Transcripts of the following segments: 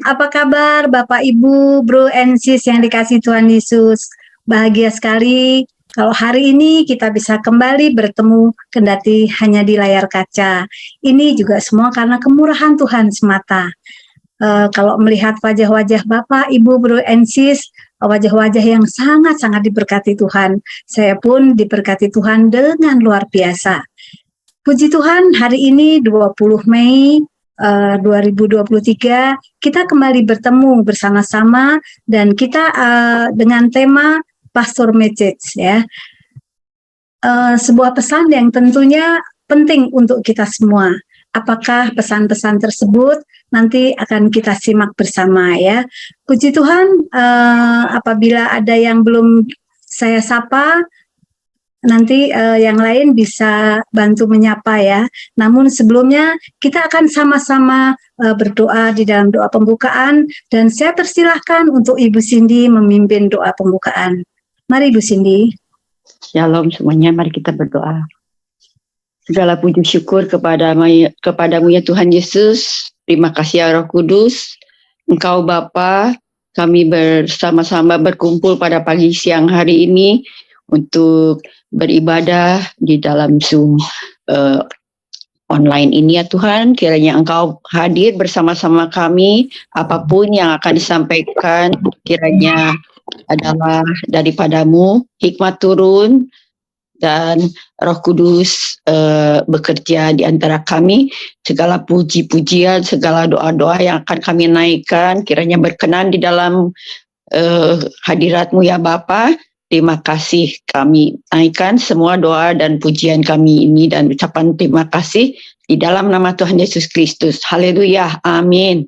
Apa kabar Bapak, Ibu, Bro, and Sis yang dikasih Tuhan Yesus? Bahagia sekali kalau hari ini kita bisa kembali bertemu kendati hanya di layar kaca. Ini juga semua karena kemurahan Tuhan semata. Kalau melihat wajah-wajah Bapak, Ibu, Bro, and Sis, wajah-wajah yang sangat-sangat diberkati Tuhan. Saya pun diberkati Tuhan dengan luar biasa. Puji Tuhan, hari ini 20 Mei 2023 kita kembali bertemu bersama-sama dan kita dengan tema Pastor Message ya. Sebuah pesan yang tentunya penting untuk kita semua. Apakah pesan-pesan tersebut nanti akan kita simak bersama ya. Puji Tuhan, apabila ada yang belum saya sapa, nanti yang lain bisa bantu menyapa ya. Namun sebelumnya kita akan sama-sama berdoa di dalam doa pembukaan dan saya persilahkan untuk Ibu Cindy memimpin doa pembukaan. Mari Ibu Cindy. Shalom semuanya, mari kita berdoa. Segala puji syukur kepadamu ya Tuhan Yesus. Terima kasih ya Roh Kudus. Engkau Bapa, kami bersama-sama berkumpul pada pagi siang hari ini untuk beribadah di dalam Zoom online ini ya Tuhan. Kiranya Engkau hadir bersama-sama kami. Apapun yang akan disampaikan kiranya adalah daripadamu. Hikmat turun dan Roh Kudus bekerja di antara kami. Segala puji-pujian, segala doa-doa yang akan kami naikkan kiranya berkenan di dalam hadirat-Mu ya Bapa. Terima kasih, kami naikkan semua doa dan pujian kami ini dan ucapan terima kasih di dalam nama Tuhan Yesus Kristus. Haleluya, amin.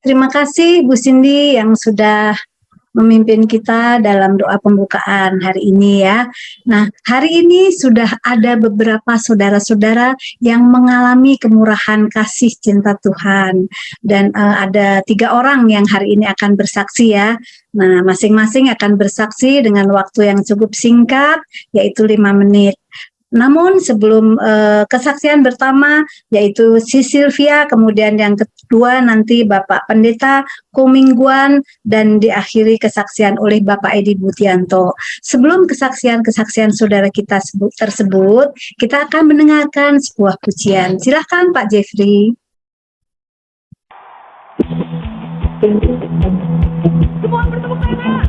Terima kasih Bu Cindy yang sudah memimpin kita dalam doa pembukaan hari ini ya. Nah, hari ini sudah ada beberapa saudara-saudara yang mengalami kemurahan kasih cinta Tuhan. Dan ada 3 orang yang hari ini akan bersaksi ya. Nah, masing-masing akan bersaksi dengan waktu yang cukup singkat, yaitu 5 menit. Namun sebelum kesaksian pertama yaitu si Sylvia, kemudian yang kedua nanti Bapak Pendeta Komingguan dan diakhiri kesaksian oleh Bapak Edi Butianto. Sebelum kesaksian saudara kita tersebut, kita akan mendengarkan sebuah pujian. Silakan Pak Jeffrey. Semua bertepuk tangan.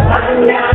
Hanya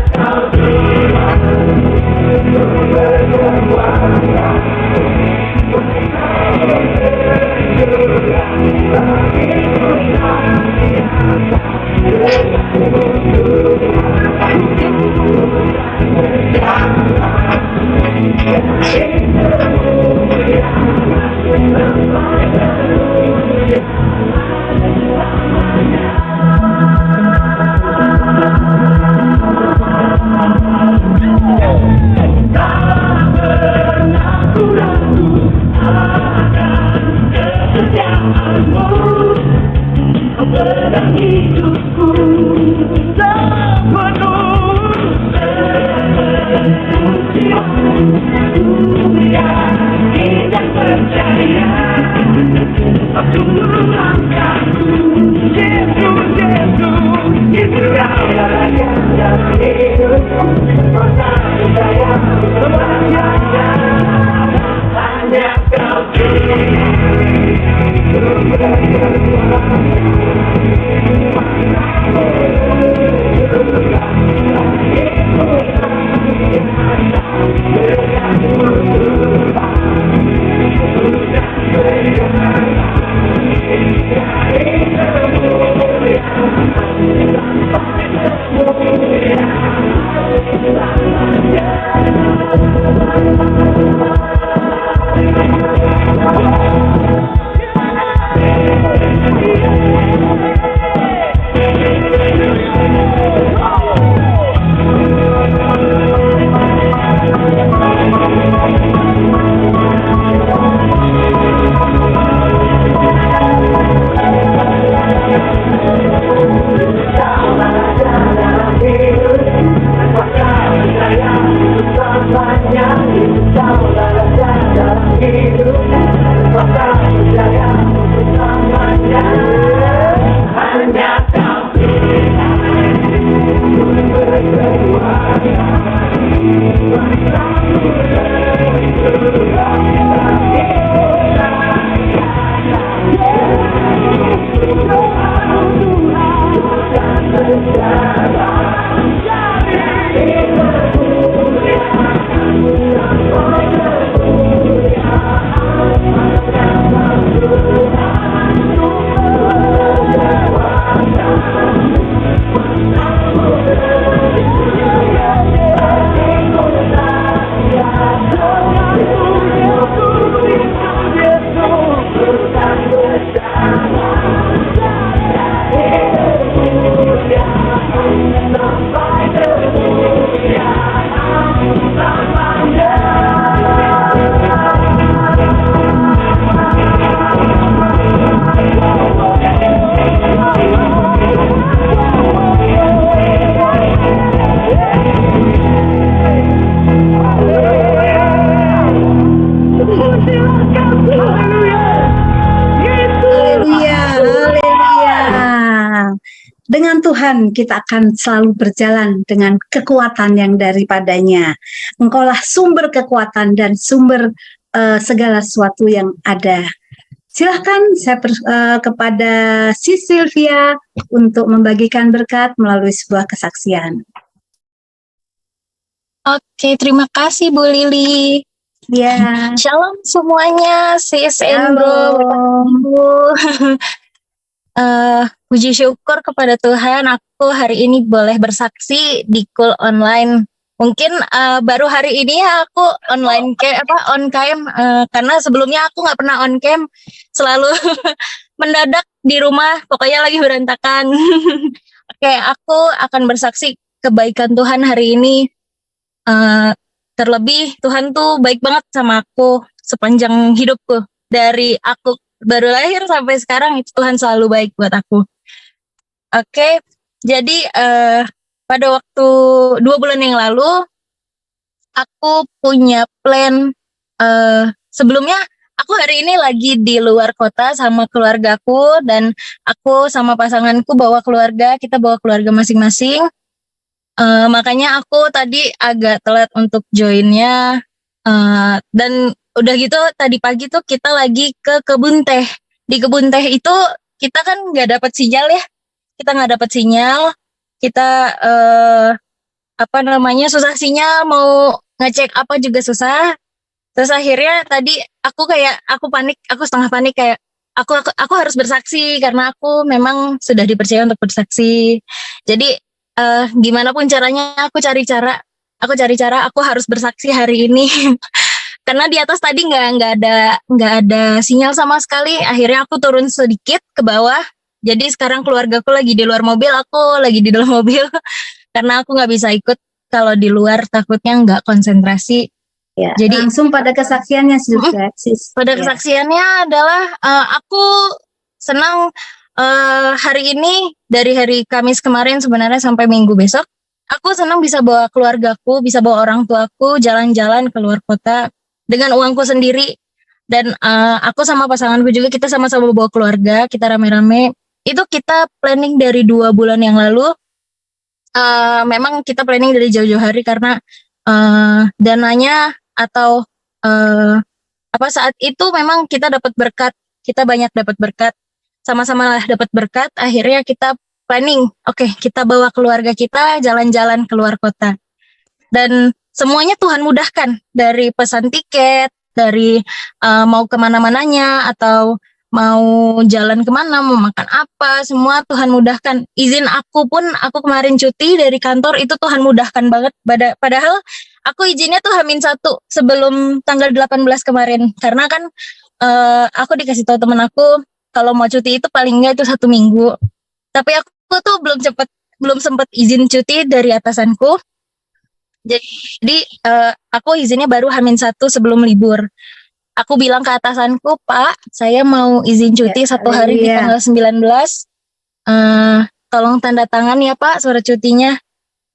Haleluya, haleluya. Dengan Tuhan kita akan selalu berjalan dengan kekuatan yang daripadanya. Engkaulah sumber kekuatan dan sumber segala sesuatu yang ada. Silahkan saya kepada si Sylvia untuk membagikan berkat melalui sebuah kesaksian. Oke, terima kasih Bu Lili. Ya, Shalom semuanya, sis halo. Endro. Puji syukur kepada Tuhan, aku hari ini boleh bersaksi di Cool Online. Mungkin baru hari ini ya aku on cam, karena sebelumnya aku nggak pernah on cam, selalu mendadak di rumah, pokoknya lagi berantakan. Oke, aku akan bersaksi kebaikan Tuhan hari ini. Terlebih Tuhan tuh baik banget sama aku sepanjang hidupku. Dari aku baru lahir sampai sekarang itu Tuhan selalu baik buat aku. Oke, jadi pada waktu 2 bulan yang lalu aku punya plan. Sebelumnya aku hari ini lagi di luar kota sama keluargaku, dan aku sama pasanganku kita bawa keluarga masing-masing. Makanya aku tadi agak telat untuk joinnya, dan udah gitu tadi pagi tuh kita lagi ke kebun teh. Di kebun teh itu kita kan nggak dapat sinyal ya, kita susah sinyal, mau ngecek apa juga susah. Terus akhirnya tadi aku panik, aku setengah panik, kayak aku harus bersaksi karena aku memang sudah dipercaya untuk bersaksi. Jadi gimana pun caranya aku cari cara aku harus bersaksi hari ini. Karena di atas tadi nggak ada sinyal sama sekali. Akhirnya aku turun sedikit ke bawah. Jadi sekarang keluargaku lagi di luar mobil, aku lagi di dalam mobil. Karena aku nggak bisa ikut kalau di luar, takutnya nggak konsentrasi. Ya, Jadi langsung pada kesaksiannya sis. pada kesaksiannya adalah aku senang hari ini, dari hari Kamis kemarin sebenarnya sampai Minggu besok, aku senang bisa bawa keluargaku, bisa bawa orang tuaku jalan-jalan ke luar kota dengan uangku sendiri. Dan aku sama pasanganku juga, kita sama-sama bawa keluarga, kita rame-rame. Itu kita planning dari 2 bulan yang lalu. Memang kita planning dari jauh-jauh hari karena dananya atau saat itu memang kita dapat berkat, kita banyak dapat berkat, sama-sama dapat berkat. Akhirnya kita planning, oke, kita bawa keluarga kita jalan-jalan keluar kota, dan semuanya Tuhan mudahkan, dari pesan tiket, dari mau kemana-mananya, atau mau jalan kemana, mau makan apa, semua Tuhan mudahkan. Izin aku pun, aku kemarin cuti dari kantor, itu Tuhan mudahkan banget. Padahal aku izinnya tuh H-1 sebelum tanggal 18 kemarin, karena kan aku dikasih tahu temen aku kalau mau cuti itu paling enggak itu 1 minggu. Tapi aku tuh belum sempat izin cuti dari atasanku. Jadi aku izinnya baru H-1 sebelum libur. Aku bilang ke atasanku, Pak, saya mau izin cuti 1 hari di tanggal 19. tolong tanda tangan ya Pak surat cutinya.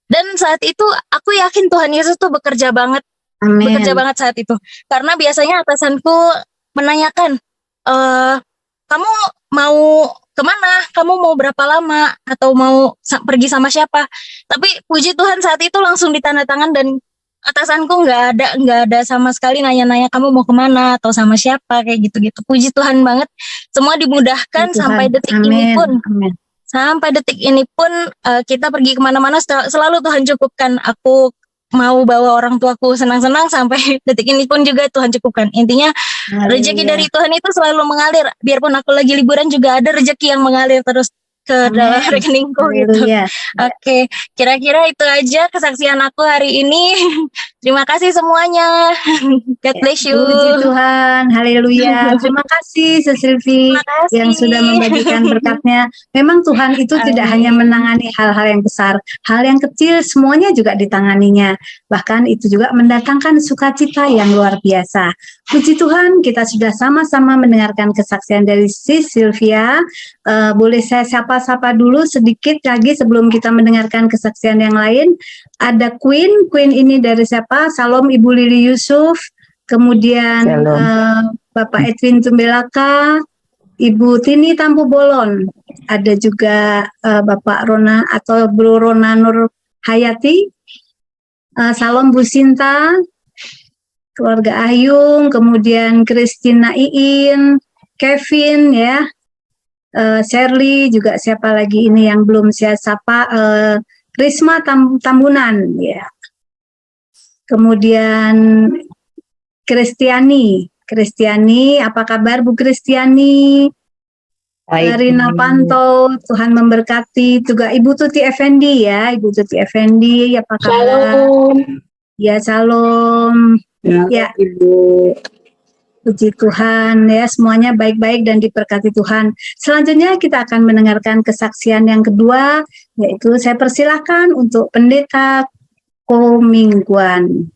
Dan saat itu aku yakin Tuhan Yesus tuh bekerja banget Amin. saat itu. Karena biasanya atasanku menanyakan, kamu mau kemana? Kamu mau berapa lama? Atau mau pergi sama siapa? Tapi puji Tuhan saat itu langsung ditandatangan dan atasanku nggak ada sama sekali nanya-nanya kamu mau kemana atau sama siapa kayak gitu-gitu. Puji Tuhan banget, semua dimudahkan Tuhan. sampai detik ini Amin. pun. Amin. Sampai detik ini pun kita pergi kemana-mana selalu Tuhan cukupkan. Aku mau bawa orang tuaku senang-senang sampai detik ini pun juga Tuhan cukupkan. Intinya rezeki Haleluya. dari Tuhan itu selalu mengalir. Biarpun aku lagi liburan juga ada rezeki yang mengalir terus ke dalam Amin. rekeningku gitu. Haleluya. Oke, kira-kira itu aja kesaksian aku hari ini. Terima kasih semuanya. God bless you. Puji Tuhan, haleluya. Terima kasih Silvi Terima kasih. yang sudah membagikan berkatnya. Memang Tuhan itu tidak Amin. hanya menangani hal-hal yang besar, hal yang kecil semuanya juga ditanganinya. Bahkan itu juga mendatangkan sukacita yang luar biasa. Puji Tuhan, kita sudah sama-sama mendengarkan kesaksian dari Sis Sylvia. Boleh saya sapa-sapa dulu sedikit lagi sebelum kita mendengarkan kesaksian yang lain. Ada Queen ini dari siapa? Salam Ibu Lili Yusuf. Kemudian Bapak Edwin Tumbelaka, Ibu Tini Tampu Bolon, ada juga Bapak Rona atau Bro Rona Nur Hayati, salam Bu Sinta, keluarga Ayung, kemudian Christina Iin, Kevin ya, Shirley, juga siapa lagi ini yang belum saya sapa, Risma Tambunan ya, kemudian Kristiani, apa kabar Bu Kristiani? Rina Panto, Tuhan memberkati. Juga Ibu Tuti Effendi ya, Ibu Tuti Effendi, apa kabar? Shalom. Ya, shalom. Ya, Ibu. puji Tuhan ya, semuanya baik-baik dan diberkati Tuhan. Selanjutnya kita akan mendengarkan kesaksian yang kedua, yaitu saya persilahkan untuk Pendeta Komingguan.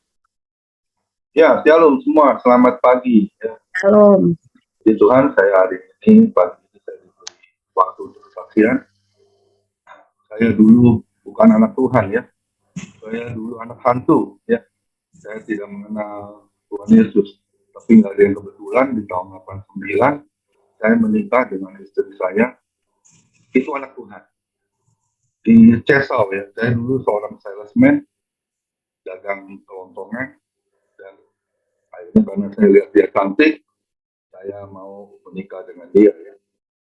Ya, shalom semua, selamat pagi. Ya. Shalom. Puji Tuhan, saya hari ini pagi ini saya diberi waktu untuk kesaksian. Saya dulu bukan anak Tuhan ya, saya dulu anak hantu ya. Saya tidak mengenal Tuhan Yesus, tapi nggak ada yang kebetulan di tahun 89 saya menikah dengan istri saya. Itu anak Tuhan di Cesau ya. Saya dulu seorang salesman, dagang kelontongan. Dan akhirnya karena saya lihat dia cantik, saya mau menikah dengan dia ya.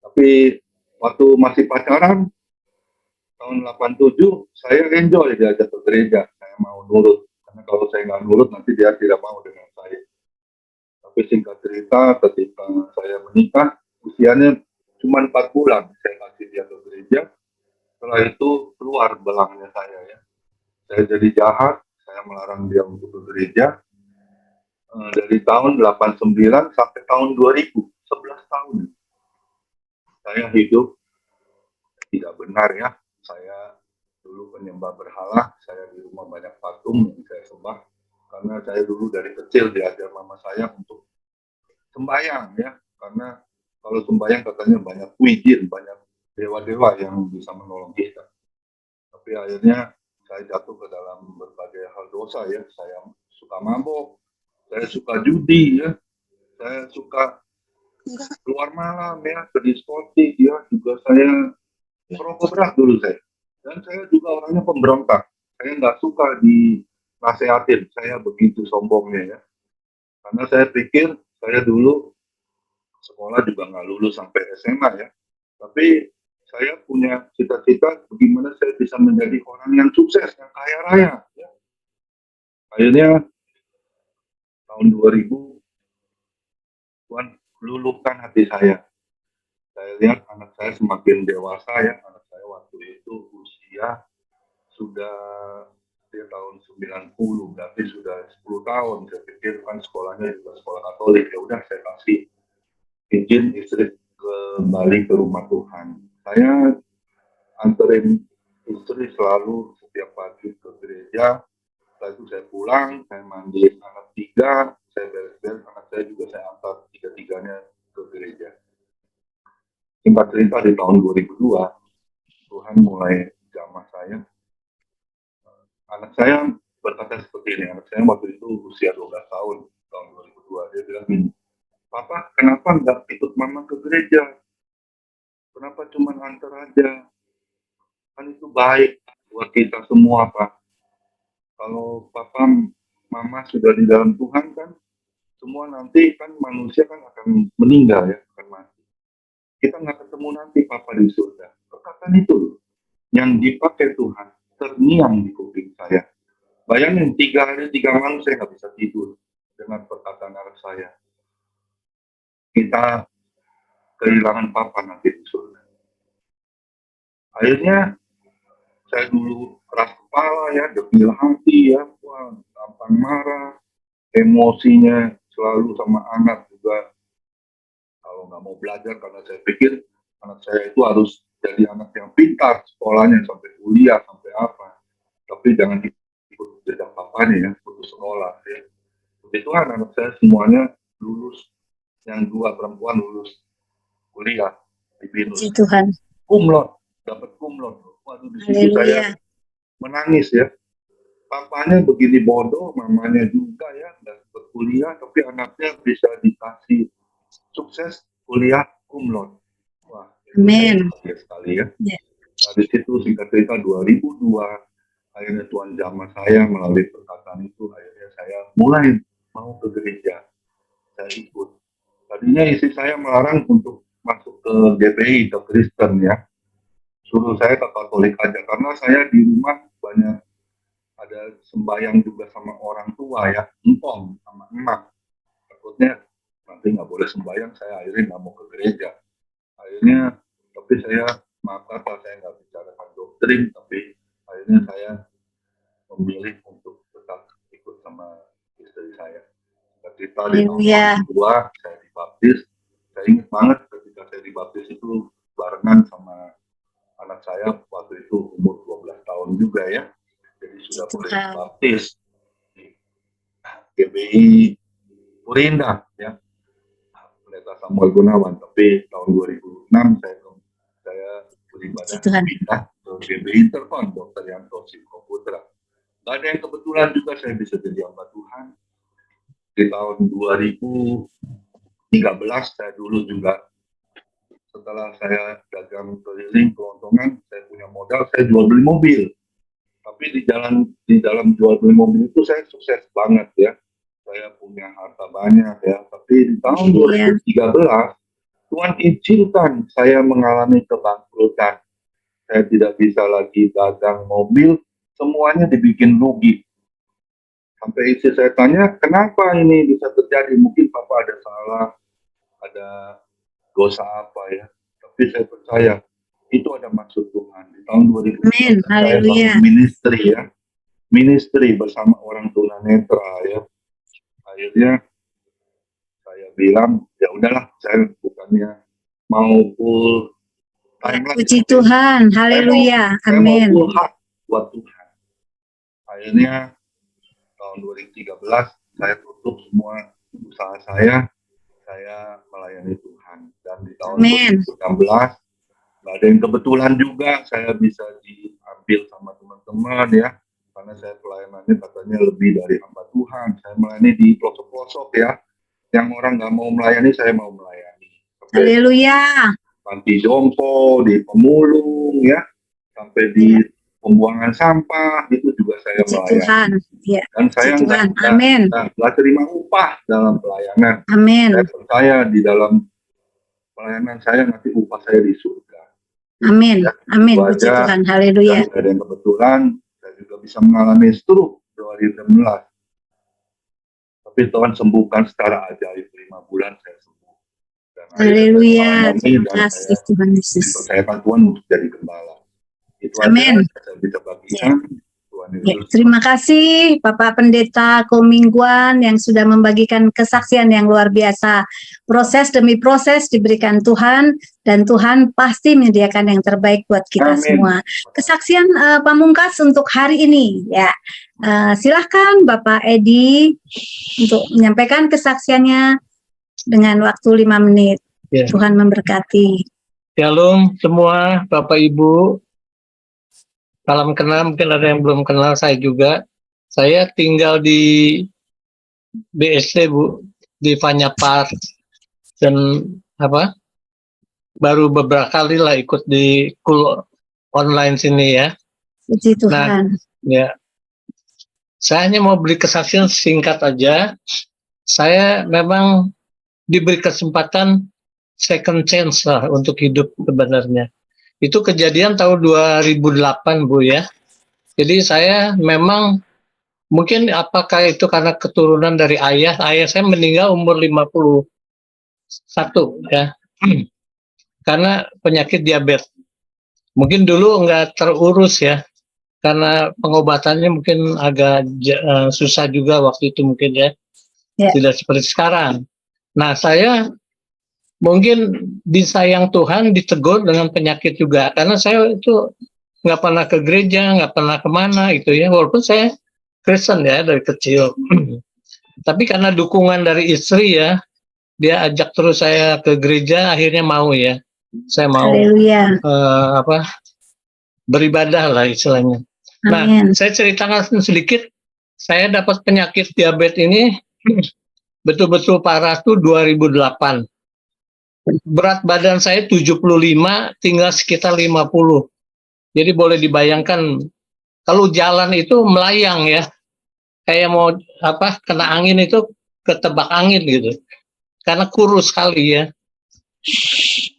Tapi waktu masih pacaran tahun 87 saya enjoy diajak ke gereja, saya mau nurut karena kalau saya nggak nurut nanti dia tidak mau dengan saya. Tapi singkat cerita ketika saya menikah usianya cuma 4 bulan saya kasih dia ke gereja. Setelah itu keluar belangnya saya ya. Saya jadi jahat, saya melarang dia untuk ke gereja. Dari tahun 89 sampai tahun 2000, 11 tahun. Saya hidup tidak benar ya. Saya dulu penyembah berhala, saya di rumah banyak patung yang saya sembah. Karena saya dulu dari kecil diajar mama saya untuk sembahyang ya. Karena kalau sembahyang katanya banyak wijin, banyak dewa-dewa yang bisa menolong kita. Tapi akhirnya saya jatuh ke dalam berbagai hal dosa ya. Saya suka mabok, saya suka judi ya, saya suka keluar malam ya, ke diskotik ya, juga saya merokok berat dulu saya. Dan saya juga orangnya pemberontak, saya nggak suka dinasehatin, saya begitu sombongnya ya. Karena saya pikir saya dulu sekolah juga nggak lulus sampai SMA ya. Tapi saya punya cita-cita bagaimana saya bisa menjadi orang yang sukses, yang kaya raya ya. Akhirnya tahun 2000 Tuhan luluhkan hati saya. Saya lihat anak saya semakin dewasa ya. Anak saya waktu itu usia sudah dia tahun 90, berarti sudah 10 tahun. Saya pikir kan sekolahnya juga sekolah Katolik. Ya udah saya kasih izin istri kembali ke rumah Tuhan. Saya anterin istri selalu setiap pagi ke gereja. Setelah itu saya pulang, saya mandi anak 3, saya beres-beres, anak saya juga saya antar 3-3-nya ke gereja. Singkat cerita di tahun 2002, Tuhan mulai jamah saya. Anak saya berkata seperti ini, anak saya waktu itu usia 12 tahun, tahun 2002, dia bilang gini, Papa, kenapa nggak ikut mama ke gereja? Kenapa cuma antar aja? Kan itu baik buat kita semua, Pak. Kalau papa, mama sudah di dalam Tuhan kan, semua nanti kan manusia kan akan meninggal ya, akan mati. Kita nggak ketemu nanti papa di surga. Perkataan itu yang dipakai Tuhan terngiang di kuping saya. Bayangin 3 hari 3 malam saya nggak bisa tidur dengan perkataan anak saya. Kita kehilangan papa nanti di surga. Akhirnya saya dulu keras kepala ya, dekil hati ya, wah, gampang marah, emosinya selalu sama anak juga. Kalau nggak mau belajar karena saya pikir anak saya itu harus jadi anak yang pintar sekolahnya sampai kuliah sampai apa. Tapi jangan ikut jejak papanya ya, putus sekolah ya. Puji Tuhan anak saya semuanya lulus, yang 2 perempuan lulus kuliah di BINUS. Puji Tuhan. Kumlot, dapat kumlot. Waduh, di situ saya menangis ya. Papanya begini bodoh, mamanya juga ya, dan berkuliah, tapi anaknya bisa dikasih sukses kuliah kumlot. Wah, Amin. bahagia sekali ya. Ya. Nah, di situ singkat cerita 2002, akhirnya Tuhan jamah saya melalui perkataan itu, akhirnya saya mulai mau ke gereja. Saya ikut. Tadinya istri saya melarang untuk masuk ke GPI, ke Kristen ya. Suruh saya ke Katolik aja, karena saya di rumah banyak ada sembahyang juga sama orang tua ya, empong sama emak. Takutnya nanti nggak boleh sembahyang, saya akhirnya nggak mau ke gereja. Akhirnya, tapi saya maaf kata saya nggak bicarakan doktrin, tapi akhirnya saya memilih untuk tetap ikut sama istri saya. Ketika di tahun 2002 saya dibaptis, saya ingat banget ketika saya dibaptis itu barengan sama anak saya waktu itu umur 12 tahun juga ya. Jadi sudah boleh dibaptis di GBI Purinda ya. Pendeta Samuel Gunawan, tapi tahun 2006 saya beribadah pindah ke GBI Intercon Dr. Yanto Simko Putra. Gak ada yang kebetulan juga saya bisa jadi hamba Tuhan. Di tahun 2013 saya dulu juga setelah saya dagang keliling kelontongan, saya punya modal, saya jual beli mobil. Tapi di dalam jual beli mobil itu saya sukses banget ya. Saya punya harta banyak ya. Tapi di tahun 2013 Tuhan izinkan saya mengalami kebangkrutan. Saya tidak bisa lagi dagang mobil, semuanya dibikin rugi. Sampai istri saya tanya, kenapa ini bisa terjadi? Mungkin papa ada salah, ada dosa apa ya, tapi saya percaya itu ada maksud Tuhan. Di tahun 2000 saya bangun ministry bersama orang tunanetra ya. Akhirnya saya bilang ya udahlah, saya bukannya mau full time lagi. Puji Tuhan, haleluya, amin. Saya mau full hak buat Tuhan. Akhirnya tahun 2013 saya tutup semua usaha saya melayani Tuhan. Dan di tahun 2016 nggak ada yang kebetulan juga saya bisa diambil sama teman-teman ya, karena saya pelayanannya katanya lebih dari hamba Tuhan. Saya melayani di pelosok-pelosok ya, yang orang nggak mau melayani saya mau melayani. Haleluya. Panti jompo, di pemulung ya, sampai di pembuangan sampah itu juga saya melayani. Tuhan. Ya. Dan saya nggak terima upah dalam pelayanan. Amin. Saya percaya di dalam pelayanan saya nanti upah saya di surga. Amin. Ya, amin. Puji Tuhan. Haleluya. Dan ada yang kebetulan saya juga bisa mengalami stroke 2016. Tapi Tuhan sembuhkan secara ajaib, 5 bulan saya sembuh. Haleluya. Terima kasih Tuhan Yesus. Percayakan Tuhan untuk jadi gembala. Itu amin. Aja saya bisa bagikan. Ya, terima kasih Bapak Pendeta Komingguan yang sudah membagikan kesaksian yang luar biasa. Proses demi proses diberikan Tuhan, dan Tuhan pasti menyediakan yang terbaik buat kita semua. Kesaksian pamungkas untuk hari ini ya. Silahkan Bapak Edi untuk menyampaikan kesaksiannya dengan waktu 5 menit. Ya. Tuhan memberkati. Shalom semua Bapak Ibu. salam kenal, mungkin ada yang belum kenal saya juga. Saya tinggal di BSD Bu, di Vanya Park, dan apa? Baru beberapa kali lah ikut di kul online sini ya. Puji Nah, Tuhan. ya, saya hanya mau beri kesaksian singkat aja. Saya memang diberi kesempatan second chance lah untuk hidup sebenarnya. Itu kejadian tahun 2008 Bu ya. Jadi saya memang mungkin apakah itu karena keturunan dari ayah saya meninggal umur 51 ya. Karena penyakit diabetes. Mungkin dulu nggak terurus ya. Karena pengobatannya mungkin agak susah juga waktu itu mungkin ya. Tidak seperti sekarang. Nah, saya mungkin disayang Tuhan, ditegur dengan penyakit juga. Karena saya itu nggak pernah ke gereja, nggak pernah kemana gitu ya. Walaupun saya Kristen ya dari kecil. Tapi karena dukungan dari istri ya, dia ajak terus saya ke gereja, akhirnya mau ya. Saya mau beribadah lah istilahnya. Nah, saya ceritakan sedikit. Saya dapat penyakit diabetes ini betul-betul parah tuh 2008. Berat badan saya 75, tinggal sekitar 50. Jadi boleh dibayangkan kalau jalan itu melayang ya. Kayak mau kena angin itu ketebak angin gitu. Karena kurus sekali ya.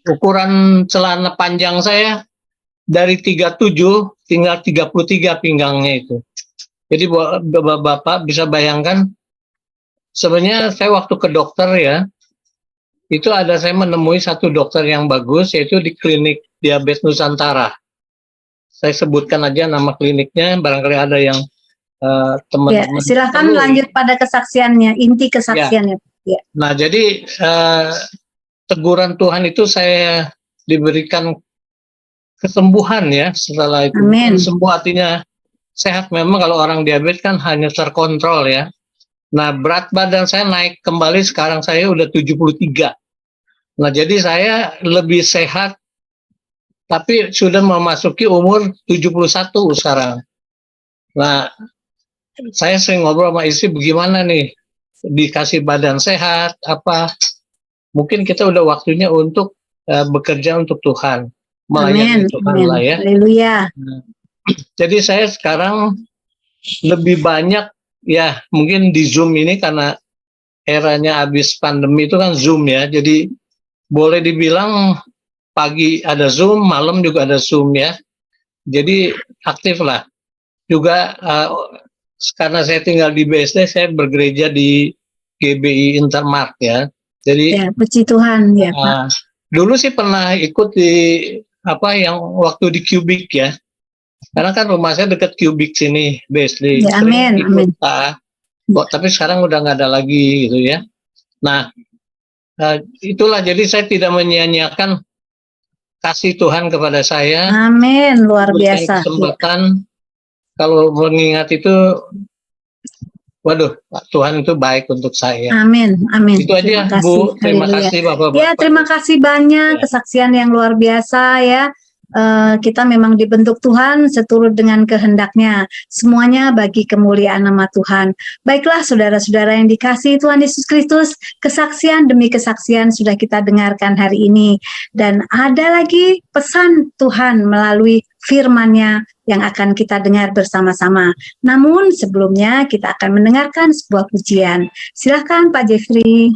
Ukuran celana panjang saya dari 37 tinggal 33 pinggangnya itu. Jadi Bapak bisa bayangkan, sebenarnya saya waktu ke dokter ya, itu saya menemui satu dokter yang bagus, yaitu di klinik diabetes Nusantara. Saya sebutkan aja nama kliniknya, barangkali ada yang teman-teman. Ya, silakan lanjut pada kesaksiannya, inti kesaksiannya. Ya. Nah, jadi teguran Tuhan itu saya diberikan kesembuhan ya setelah itu. Sembuh artinya sehat. Memang kalau orang diabetes kan hanya terkontrol ya. Nah, berat badan saya naik kembali, sekarang saya udah 73. Nah, jadi saya lebih sehat, tapi sudah memasuki umur 71 sekarang. Nah, saya sering ngobrol sama istri, bagaimana nih, dikasih badan sehat, mungkin kita udah waktunya untuk bekerja untuk Tuhan. Melayani Tuhan lah ya. Haleluya. Jadi saya sekarang lebih banyak ya, mungkin di Zoom ini karena eranya habis pandemi itu kan Zoom ya. Jadi boleh dibilang pagi ada Zoom, malam juga ada Zoom ya. Jadi aktif lah. Juga karena saya tinggal di BSD, saya bergereja di GBI Intermart ya. Jadi ya, puji Tuhan ya Pak. Dulu sih pernah ikut di yang waktu di Kubik ya. Karena kan rumah saya dekat Kubik sini, BSD. Ya, amin, amin. Tapi sekarang udah nggak ada lagi gitu ya. Nah, itulah, jadi saya tidak menyia-nyiakan kasih Tuhan kepada saya. Amin, luar biasa. Kesempatan, kalau mengingat itu, waduh, Tuhan itu baik untuk saya. Amin, amin. Itu aja, Bu. Terima kasih, Bapak-Bapak. Ya, terima kasih banyak, kesaksian yang luar biasa ya. Kita memang dibentuk Tuhan seturut dengan kehendaknya. Semuanya bagi kemuliaan nama Tuhan. Baiklah saudara-saudara yang dikasihi Tuhan Yesus Kristus, kesaksian demi kesaksian sudah kita dengarkan hari ini. Dan ada lagi pesan Tuhan melalui firman-Nya yang akan kita dengar bersama-sama. Namun sebelumnya kita akan mendengarkan sebuah pujian. Silakan Pak Jeffrey.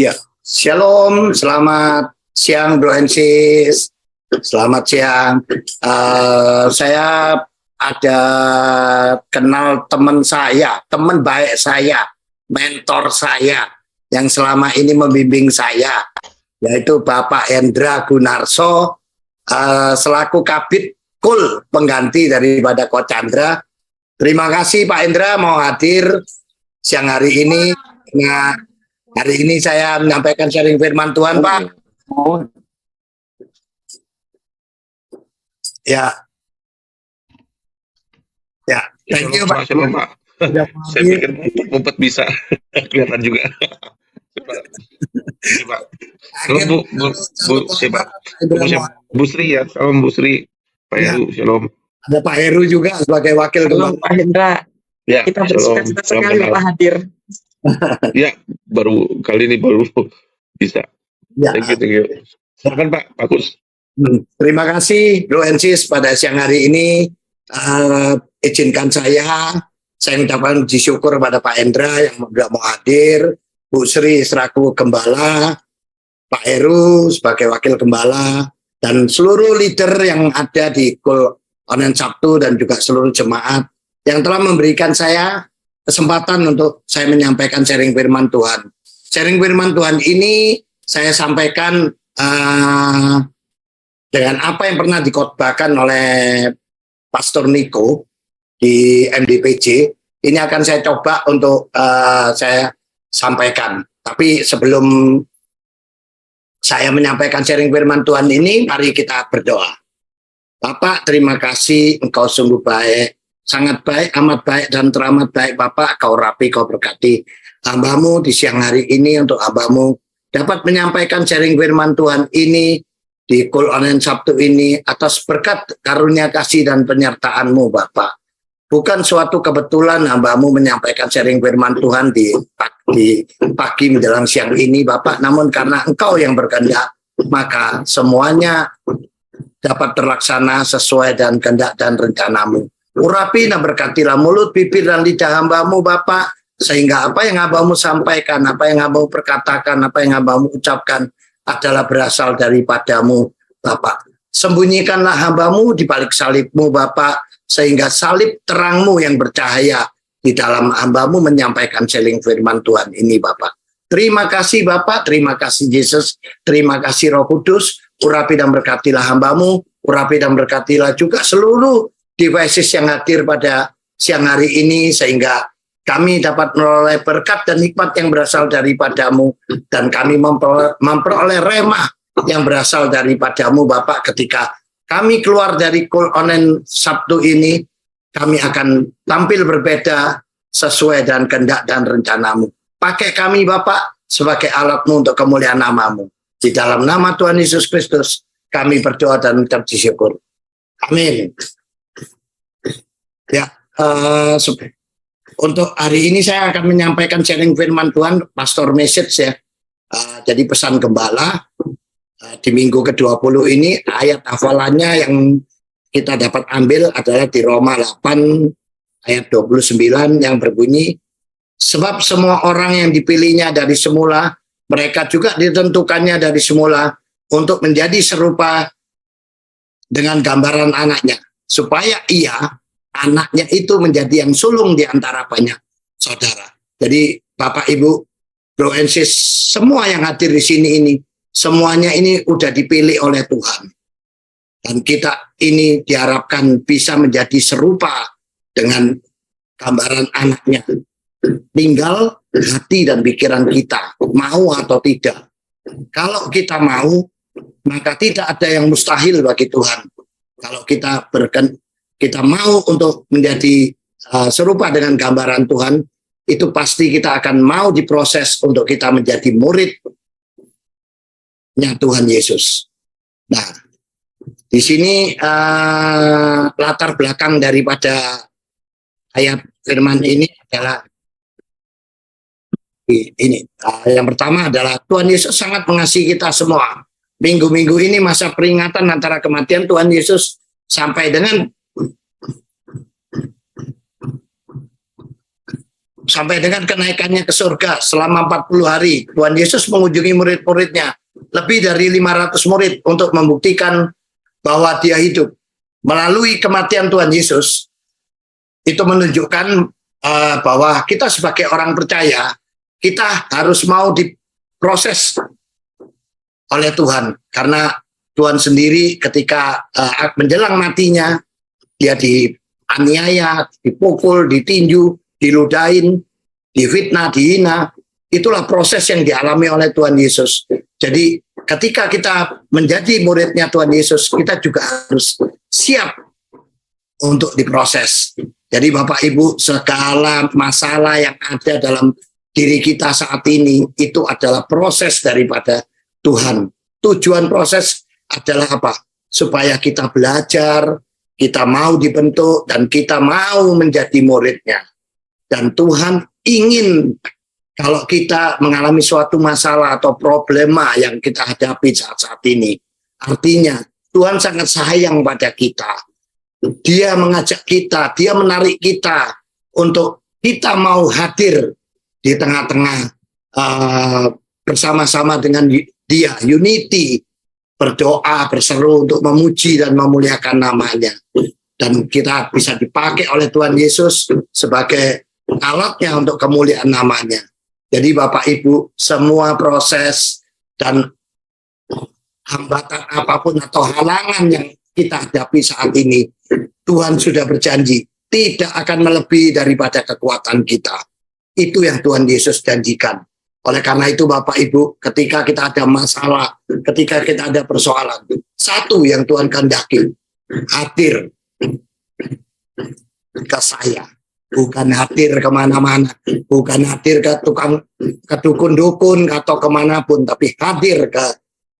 Ya, Shalom, selamat siang Bro and Sis. Selamat siang. Saya ada kenal teman saya, teman baik saya, mentor saya yang selama ini membimbing saya, yaitu Bapak Hendra Gunarso, selaku Kabid Kul pengganti daripada Coach Chandra. Terima kasih Pak Hendra mau hadir siang hari ini. Nah, hari ini saya menyampaikan sharing firman Tuhan, Pak. Ya. Ya, thank you, Pak. Shalom, Pak. Saya pikir ngumpet bisa kelihatan juga. Ini, Pak. Shalom, Bu Sri ya. Shalom, Bu Sri. Pak Heru, shalom. Ada Pak Heru juga sebagai wakil Shalom Pak Hendra. Ya, Kita bersuka-cita sekali Bapak hadir. Ya, baru kali ini baru bisa. Ya. Thank you. Silakan Pak, bagus. Terima kasih Bro and Sis pada siang hari ini. Izinkan saya mengucapkan puji syukur pada Pak Hendra yang tidak mau hadir, Bu Sri selaku gembala, Pak Heru sebagai wakil gembala, dan seluruh leader yang ada di Kul Online Sabtu dan juga seluruh jemaat yang telah memberikan saya kesempatan untuk saya menyampaikan sharing firman Tuhan. Sharing firman Tuhan ini saya sampaikan dengan apa yang pernah dikhotbahkan oleh Pastor Niko di MDPJ. Ini akan saya coba untuk saya sampaikan. Tapi sebelum saya menyampaikan sharing firman Tuhan ini, mari kita berdoa. Bapak, terima kasih, Engkau sungguh baik, sangat baik, amat baik, dan teramat baik. Bapak, Kau rapi, Kau berkati hamba-Mu di siang hari ini untuk hamba-Mu dapat menyampaikan sharing firman Tuhan ini di Kul Online Sabtu ini atas berkat karunia kasih dan penyertaan-Mu, Bapak. Bukan suatu kebetulan hamba-Mu menyampaikan sharing firman Tuhan di pagi menjelang siang ini, Bapak, namun karena Engkau yang berkehendak, maka semuanya dapat terlaksana sesuai dan kehendak dan rencana-Mu. Urapi dan berkatilah mulut, bibir, dan lidah hamba-Mu, Bapak, sehingga apa yang hamba-Mu sampaikan, apa yang hamba-Mu perkatakan, apa yang hamba-Mu ucapkan adalah berasal daripada-Mu, Bapak. Sembunyikanlah hamba-Mu di balik salib-Mu, Bapak, sehingga salib terang-Mu yang bercahaya di dalam hamba-Mu menyampaikan sharing firman Tuhan ini, Bapak. Terima kasih Bapak, terima kasih Yesus, terima kasih Roh Kudus. Urapi dan berkatilah hamba-Mu, urapi dan berkatilah juga seluruh devices yang hadir pada siang hari ini, sehingga kami dapat memperoleh berkat dan hikmat yang berasal daripada-Mu, dan kami memperoleh remah yang berasal daripada-Mu, Bapak. Ketika kami keluar dari Kul Online Sabtu ini, kami akan tampil berbeda sesuai dan kehendak dan rencana-Mu. Pakai kami, Bapak, sebagai alat-Mu untuk kemuliaan nama-Mu. Di dalam nama Tuhan Yesus Kristus, kami berdoa dan mengucap syukur. Amin. Ya, untuk hari ini saya akan menyampaikan sharing firman Tuhan, pastor message ya. Jadi pesan gembala di minggu ke-20 ini, ayat hafalannya yang kita dapat ambil adalah di Roma 8 ayat 29 yang berbunyi, sebab semua orang yang dipilihnya dari semula, mereka juga ditentukannya dari semula untuk menjadi serupa dengan gambaran anaknya, supaya ia, anaknya itu menjadi yang sulung di antara banyak saudara. Jadi Bapak Ibu, Bro and Sis, semua yang hadir di sini ini, semuanya ini udah dipilih oleh Tuhan. Dan kita ini diharapkan bisa menjadi serupa dengan gambaran anaknya. Tinggal hati dan pikiran kita, mau atau tidak. Kalau kita mau, maka tidak ada yang mustahil bagi Tuhan. Kalau kita mau untuk menjadi serupa dengan gambaran Tuhan, itu pasti kita akan mau diproses untuk kita menjadi muridnya Tuhan Yesus. Nah, di sini latar belakang daripada ayat firman ini adalah ini. Yang pertama adalah Tuhan Yesus sangat mengasihi kita semua. Minggu-minggu ini masa peringatan antara kematian Tuhan Yesus sampai dengan kenaikannya ke surga selama 40 hari. Tuhan Yesus mengunjungi murid-muridnya, lebih dari 500 murid, untuk membuktikan bahwa dia hidup. Melalui kematian Tuhan Yesus, itu menunjukkan bahwa kita sebagai orang percaya, kita harus mau diproses oleh Tuhan. Karena Tuhan sendiri ketika menjelang matinya, dia dianiaya, dipukul, ditinju, diludahin, difitnah, dihina. Itulah proses yang dialami oleh Tuhan Yesus. Jadi ketika kita menjadi muridnya Tuhan Yesus, kita juga harus siap untuk diproses. Jadi Bapak Ibu, segala masalah yang ada dalam diri kita saat ini, itu adalah proses daripada Tuhan. Tujuan proses adalah apa? Supaya kita belajar, kita mau dibentuk, dan kita mau menjadi muridnya. Dan Tuhan ingin kalau kita mengalami suatu masalah atau problema yang kita hadapi saat ini, artinya Tuhan sangat sayang pada kita. Dia mengajak kita, dia menarik kita untuk kita mau hadir di tengah-tengah bersama-sama dengan dia, unity, berdoa, berseru untuk memuji dan memuliakan namanya. Dan kita bisa dipakai oleh Tuhan Yesus sebagai alatnya untuk kemuliaan namanya. Jadi Bapak Ibu, semua proses dan hambatan apapun atau halangan yang kita hadapi saat ini, Tuhan sudah berjanji tidak akan melebihi daripada kekuatan kita. Itu yang Tuhan Yesus janjikan. Oleh karena itu Bapak Ibu, ketika kita ada masalah, ketika kita ada persoalan, satu yang Tuhan kehendaki, hadir ke saya. Bukan hadir kemana-mana, bukan hadir ke dukun-dukun atau kemanapun, tapi hadir ke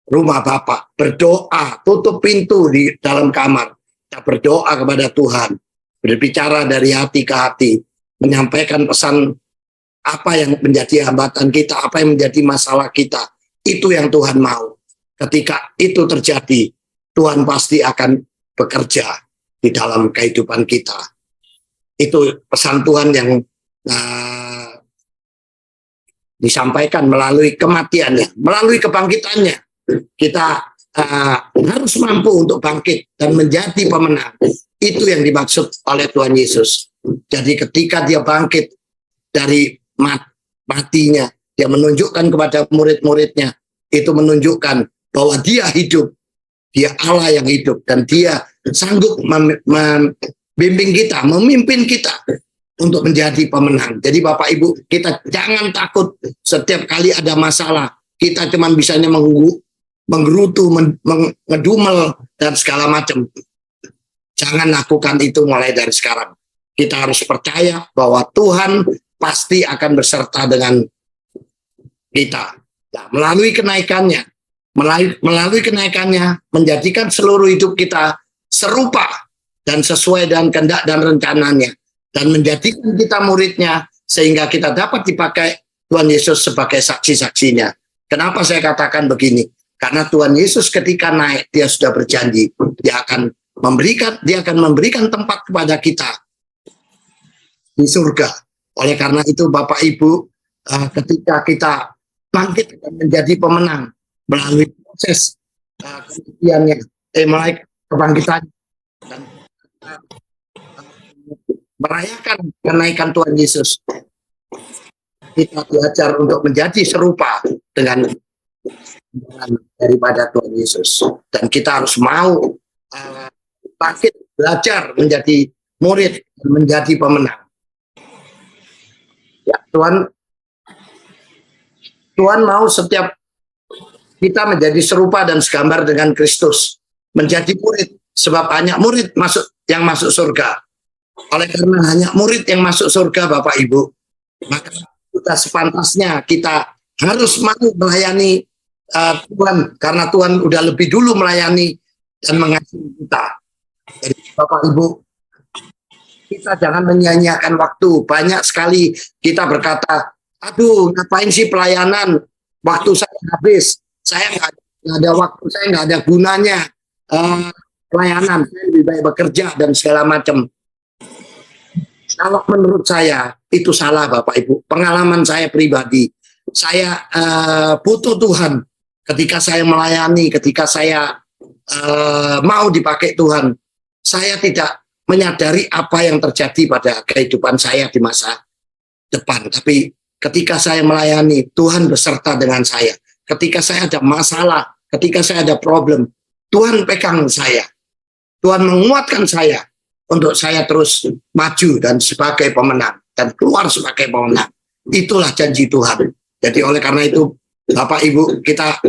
rumah Bapak, berdoa, tutup pintu di dalam kamar, kita berdoa kepada Tuhan, berbicara dari hati ke hati, menyampaikan pesan apa yang menjadi hambatan kita, apa yang menjadi masalah kita. Itu yang Tuhan mau. Ketika itu terjadi, Tuhan pasti akan bekerja di dalam kehidupan kita. Itu pesan Tuhan yang disampaikan melalui kematiannya, melalui kebangkitannya. Kita harus mampu untuk bangkit dan menjadi pemenang. Itu yang dimaksud oleh Tuhan Yesus. Jadi ketika dia bangkit dari matinya, dia menunjukkan kepada murid-muridnya, itu menunjukkan bahwa dia hidup, dia Allah yang hidup, dan dia sanggup bimbing kita, memimpin kita untuk menjadi pemenang. Jadi Bapak Ibu, kita jangan takut setiap kali ada masalah. Kita cuma bisanya menggerutu, ngedumel, dan segala macam. Jangan lakukan itu mulai dari sekarang. Kita harus percaya bahwa Tuhan pasti akan berserta dengan kita. Nah, melalui kenaikannya, menjadikan seluruh hidup kita serupa dan sesuai dengan kehendak dan rencananya, dan menjadikan kita muridnya sehingga kita dapat dipakai Tuhan Yesus sebagai saksi-saksinya. Kenapa saya katakan begini? Karena Tuhan Yesus ketika naik, dia sudah berjanji dia akan dia akan memberikan tempat kepada kita di surga. Oleh karena itu Bapak Ibu, ketika kita bangkit dan menjadi pemenang melalui proses kematiannya, melalui kebangkitan dan merayakan kenaikan Tuhan Yesus, kita diajar untuk menjadi serupa dengan daripada Tuhan Yesus, dan kita harus mau bangkit, belajar menjadi murid, menjadi pemenang. Ya, Tuhan mau setiap kita menjadi serupa dan segambar dengan Kristus, menjadi murid, sebab hanya murid yang masuk surga. Oleh karena hanya murid yang masuk surga, Bapak Ibu, maka kita sepantasnya kita harus mau melayani Tuhan, karena Tuhan udah lebih dulu melayani dan mengasihi kita. Jadi Bapak Ibu, kita jangan menyia-nyiakan waktu. Banyak sekali kita berkata, aduh ngapain sih pelayanan, waktu saya habis, saya nggak ada waktu, saya nggak ada gunanya pelayanan, saya lebih baik bekerja dan segala macam. Kalau menurut saya itu salah, Bapak Ibu. Pengalaman saya pribadi, saya butuh Tuhan. Ketika saya melayani, ketika saya mau dipakai Tuhan, saya tidak menyadari apa yang terjadi pada kehidupan saya di masa depan. Tapi ketika saya melayani, Tuhan beserta dengan saya. Ketika saya ada masalah, ketika saya ada problem, Tuhan pegang saya. Tuhan menguatkan saya untuk saya terus maju dan sebagai pemenang dan keluar sebagai pemenang. Itulah janji Tuhan. Jadi oleh karena itu, Bapak Ibu, kita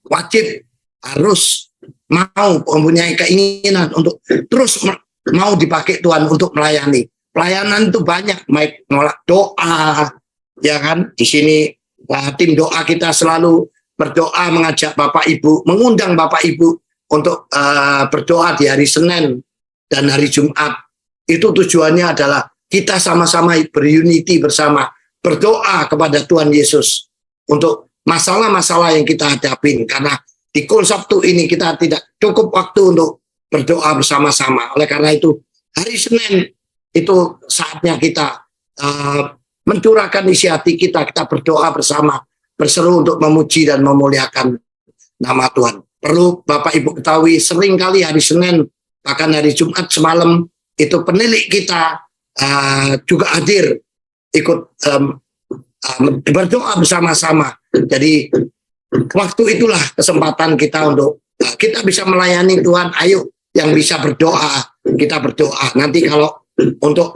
wajib harus mau mempunyai keinginan untuk terus mau dipakai Tuhan untuk melayani. Pelayanan itu banyak, baik nolak doa, ya kan? Di sini tim doa kita selalu berdoa, mengajak Bapak Ibu, mengundang Bapak Ibu untuk berdoa di hari Senin dan hari Jumat. Itu tujuannya adalah kita sama-sama berunity bersama, berdoa kepada Tuhan Yesus untuk masalah-masalah yang kita hadapin. Karena di Kul Sabtu ini kita tidak cukup waktu untuk berdoa bersama-sama. Oleh karena itu, hari Senin itu saatnya kita mencurahkan isi hati kita berdoa bersama, berseru untuk memuji dan memuliakan nama Tuhan. Perlu Bapak Ibu ketahui, seringkali hari Senin, bahkan hari Jumat semalam, itu penilik kita juga hadir, ikut berdoa bersama-sama. Jadi waktu itulah kesempatan kita untuk kita bisa melayani Tuhan. Ayo yang bisa berdoa, kita berdoa. Nanti kalau untuk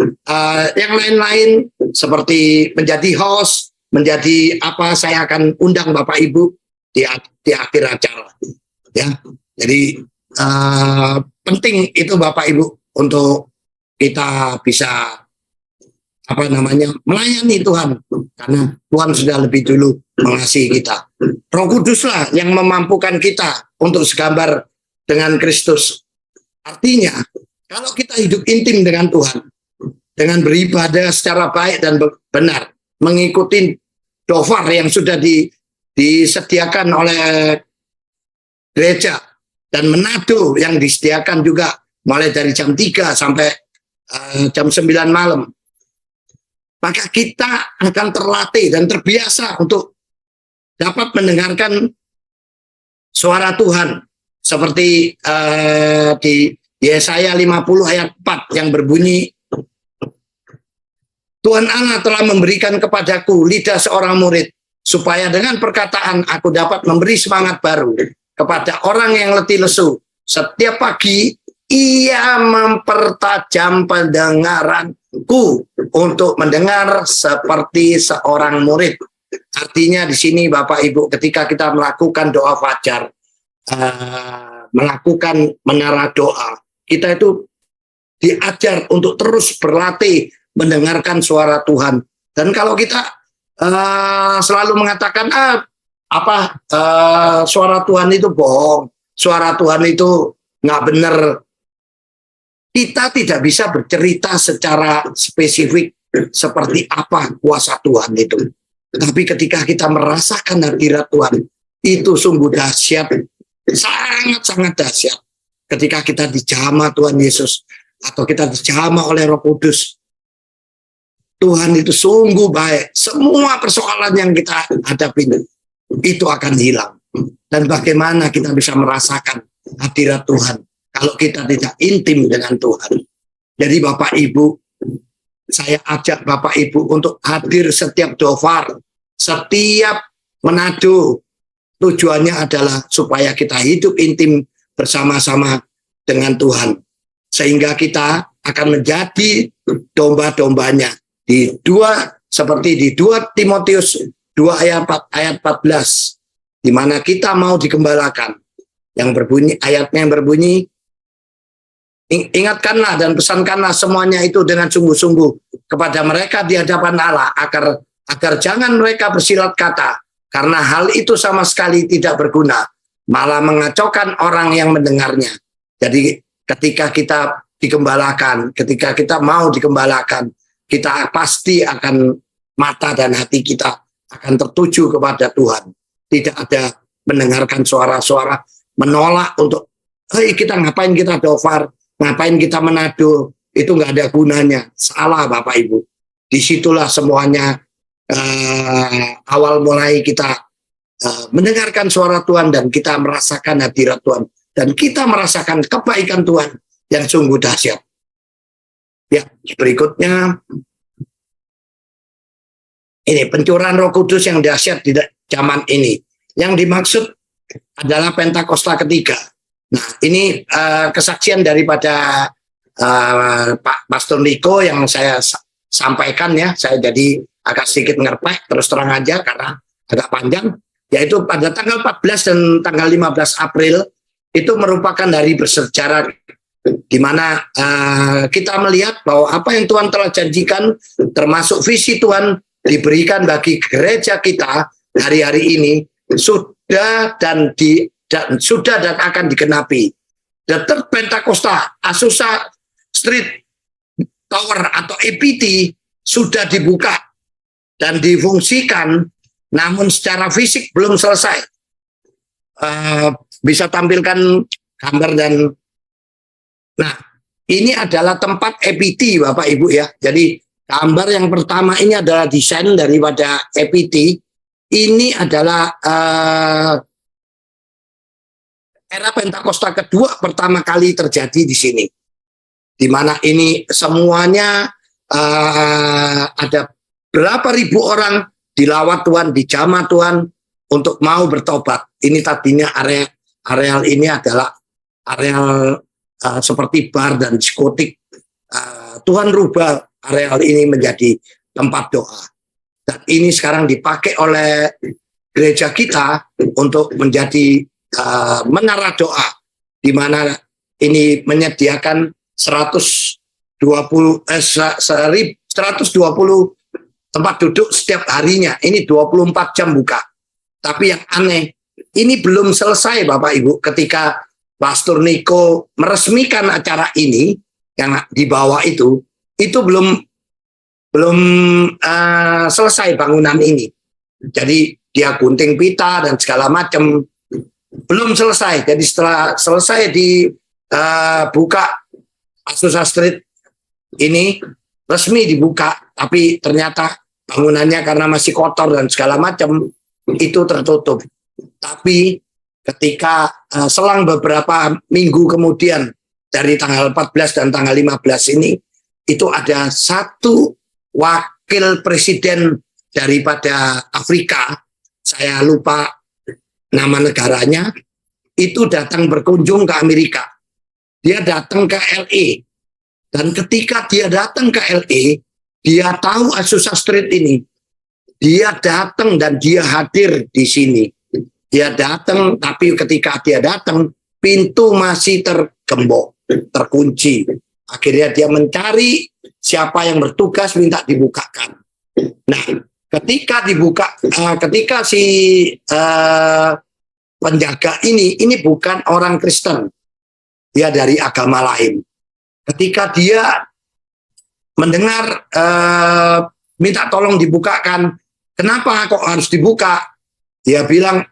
yang lain-lain seperti menjadi host, menjadi apa, saya akan undang Bapak Ibu di akhir acara. Ya, jadi penting itu Bapak Ibu untuk kita bisa melayani Tuhan, karena Tuhan sudah lebih dulu mengasihi kita. Roh Kuduslah yang memampukan kita untuk segambar dengan Kristus. Artinya, kalau kita hidup intim dengan Tuhan, dengan beribadah secara baik dan benar, mengikuti dofar yang sudah disediakan oleh gereja, dan menado yang disediakan juga mulai dari jam 3 sampai jam 9 malam, maka kita akan terlatih dan terbiasa untuk dapat mendengarkan suara Tuhan. Seperti di Yesaya 50 ayat 4 yang berbunyi, Tuhan Allah telah memberikan kepadaku lidah seorang murid, supaya dengan perkataan aku dapat memberi semangat baru kepada orang yang letih lesu. Setiap pagi ia mempertajam pendengaranku untuk mendengar seperti seorang murid. Artinya di sini Bapak Ibu, ketika kita melakukan doa fajar, melakukan menara doa, kita itu diajar untuk terus berlatih mendengarkan suara Tuhan. Dan kalau kita selalu mengatakan suara Tuhan itu bohong, suara Tuhan itu nggak benar, kita tidak bisa bercerita secara spesifik seperti apa kuasa Tuhan itu. Tapi ketika kita merasakan hadirat Tuhan, itu sungguh dahsyat sangat-sangat dahsyat ketika kita dijamah Tuhan Yesus atau kita dijamah oleh Roh Kudus. Tuhan itu sungguh baik. Semua persoalan yang kita hadapi itu akan hilang. Dan bagaimana kita bisa merasakan hadirat Tuhan kalau kita tidak intim dengan Tuhan. Jadi Bapak Ibu, saya ajak Bapak Ibu untuk hadir setiap dhofar, setiap Manado. Tujuannya adalah supaya kita hidup intim bersama-sama dengan Tuhan. Sehingga kita akan menjadi domba-dombanya. Seperti di 2 Timotius 2 ayat 14, di mana kita mau digembalakan. Ayatnya yang berbunyi, ingatkanlah dan pesankanlah semuanya itu dengan sungguh-sungguh kepada mereka di hadapan Allah, agar jangan mereka bersilat kata, karena hal itu sama sekali tidak berguna, malah mengacaukan orang yang mendengarnya. Jadi ketika kita digembalakan, ketika kita mau digembalakan, kita pasti akan mata dan hati kita akan tertuju kepada Tuhan. Tidak ada mendengarkan suara-suara menolak untuk, hei kita ngapain kita dhofar, ngapain kita Manado, itu nggak ada gunanya. Salah Bapak Ibu. Disitulah semuanya awal mulai kita mendengarkan suara Tuhan dan kita merasakan hadirat Tuhan. Dan kita merasakan kebaikan Tuhan yang sungguh dahsyat. Ya, berikutnya ini pencurahan Roh Kudus yang dahsyat di zaman ini. Yang dimaksud adalah Pentakosta ketiga. Nah, ini kesaksian daripada Pak Pastor Niko yang saya sampaikan ya. Saya jadi agak sedikit ngerpek terus terang aja karena agak panjang. Yaitu pada tanggal 14 dan tanggal 15 April itu merupakan hari bersejarah di mana kita melihat bahwa apa yang Tuhan telah janjikan termasuk visi Tuhan diberikan bagi gereja kita hari-hari ini sudah dan akan digenapi. The Third Pentakosta Azusa Street Tower atau EPT sudah dibuka dan difungsikan, namun secara fisik belum selesai. Bisa tampilkan gambar dan nah, ini adalah tempat EPT Bapak Ibu ya. Jadi gambar yang pertama ini adalah desain daripada EPT. Ini adalah era Pentakosta kedua pertama kali terjadi di sini. Di mana ini semuanya ada berapa ribu orang dilawat Tuhan, dijamah Tuhan untuk mau bertobat. Ini tadinya areal ini adalah areal seperti bar dan diskotik. Tuhan rubah areal ini menjadi tempat doa. Dan ini sekarang dipakai oleh gereja kita untuk menjadi menara doa, di mana ini menyediakan 120 tempat duduk setiap harinya. Ini 24 jam buka. Tapi yang aneh, ini belum selesai Bapak Ibu ketika Pastor Niko meresmikan acara ini yang di bawah itu belum selesai bangunan ini. Jadi dia gunting pita dan segala macam belum selesai. Jadi setelah selesai dibuka Azusa Street ini resmi dibuka, tapi ternyata bangunannya karena masih kotor dan segala macam itu tertutup. Tapi ketika selang beberapa minggu kemudian dari tanggal 14 dan tanggal 15 ini, itu ada satu wakil presiden daripada Afrika, saya lupa nama negaranya, itu datang berkunjung ke Amerika. Dia datang ke LA. Dan ketika dia datang ke LA, dia tahu Azusa Street ini. Dia datang dan dia hadir di sini. Dia datang, tapi ketika dia datang, pintu masih tergembok, terkunci. Akhirnya dia mencari siapa yang bertugas minta dibukakan. Nah, ketika dibuka, ketika si penjaga ini bukan orang Kristen, dia dari agama lain. Ketika dia mendengar minta tolong dibukakan, kenapa kok harus dibuka? Dia bilang,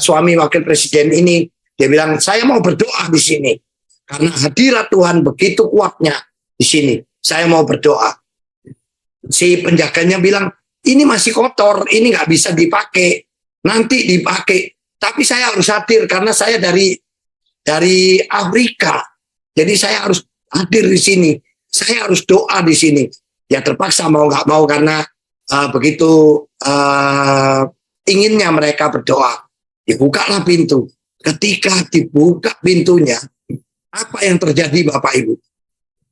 suami wakil presiden ini, dia bilang saya mau berdoa di sini karena hadirat Tuhan begitu kuatnya di sini. Saya mau berdoa. Si penjaganya bilang ini masih kotor, ini nggak bisa dipakai, nanti dipakai. Tapi saya harus hadir karena saya dari Afrika, jadi saya harus hadir di sini. Saya harus doa di sini. Ya terpaksa mau nggak mau karena begitu inginnya mereka berdoa. Dibukalah pintu. Ketika dibuka pintunya, apa yang terjadi Bapak Ibu?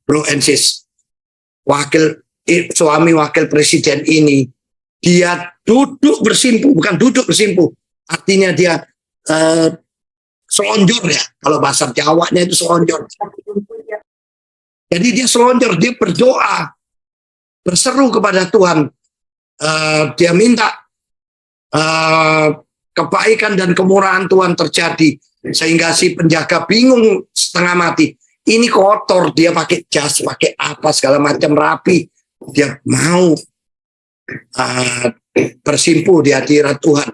Bro and sis, suami wakil presiden ini, dia duduk bersimpuh, bukan duduk bersimpuh, artinya dia selonjor ya, kalau bahasa Jawanya itu selonjor. Jadi dia selonjor, dia berdoa, berseru kepada Tuhan. Dia minta kebaikan dan kemurahan Tuhan terjadi, sehingga si penjaga bingung setengah mati. Ini kotor, dia pakai jas, pakai apa segala macam rapi. Dia mau bersimpuh di hadirat Tuhan.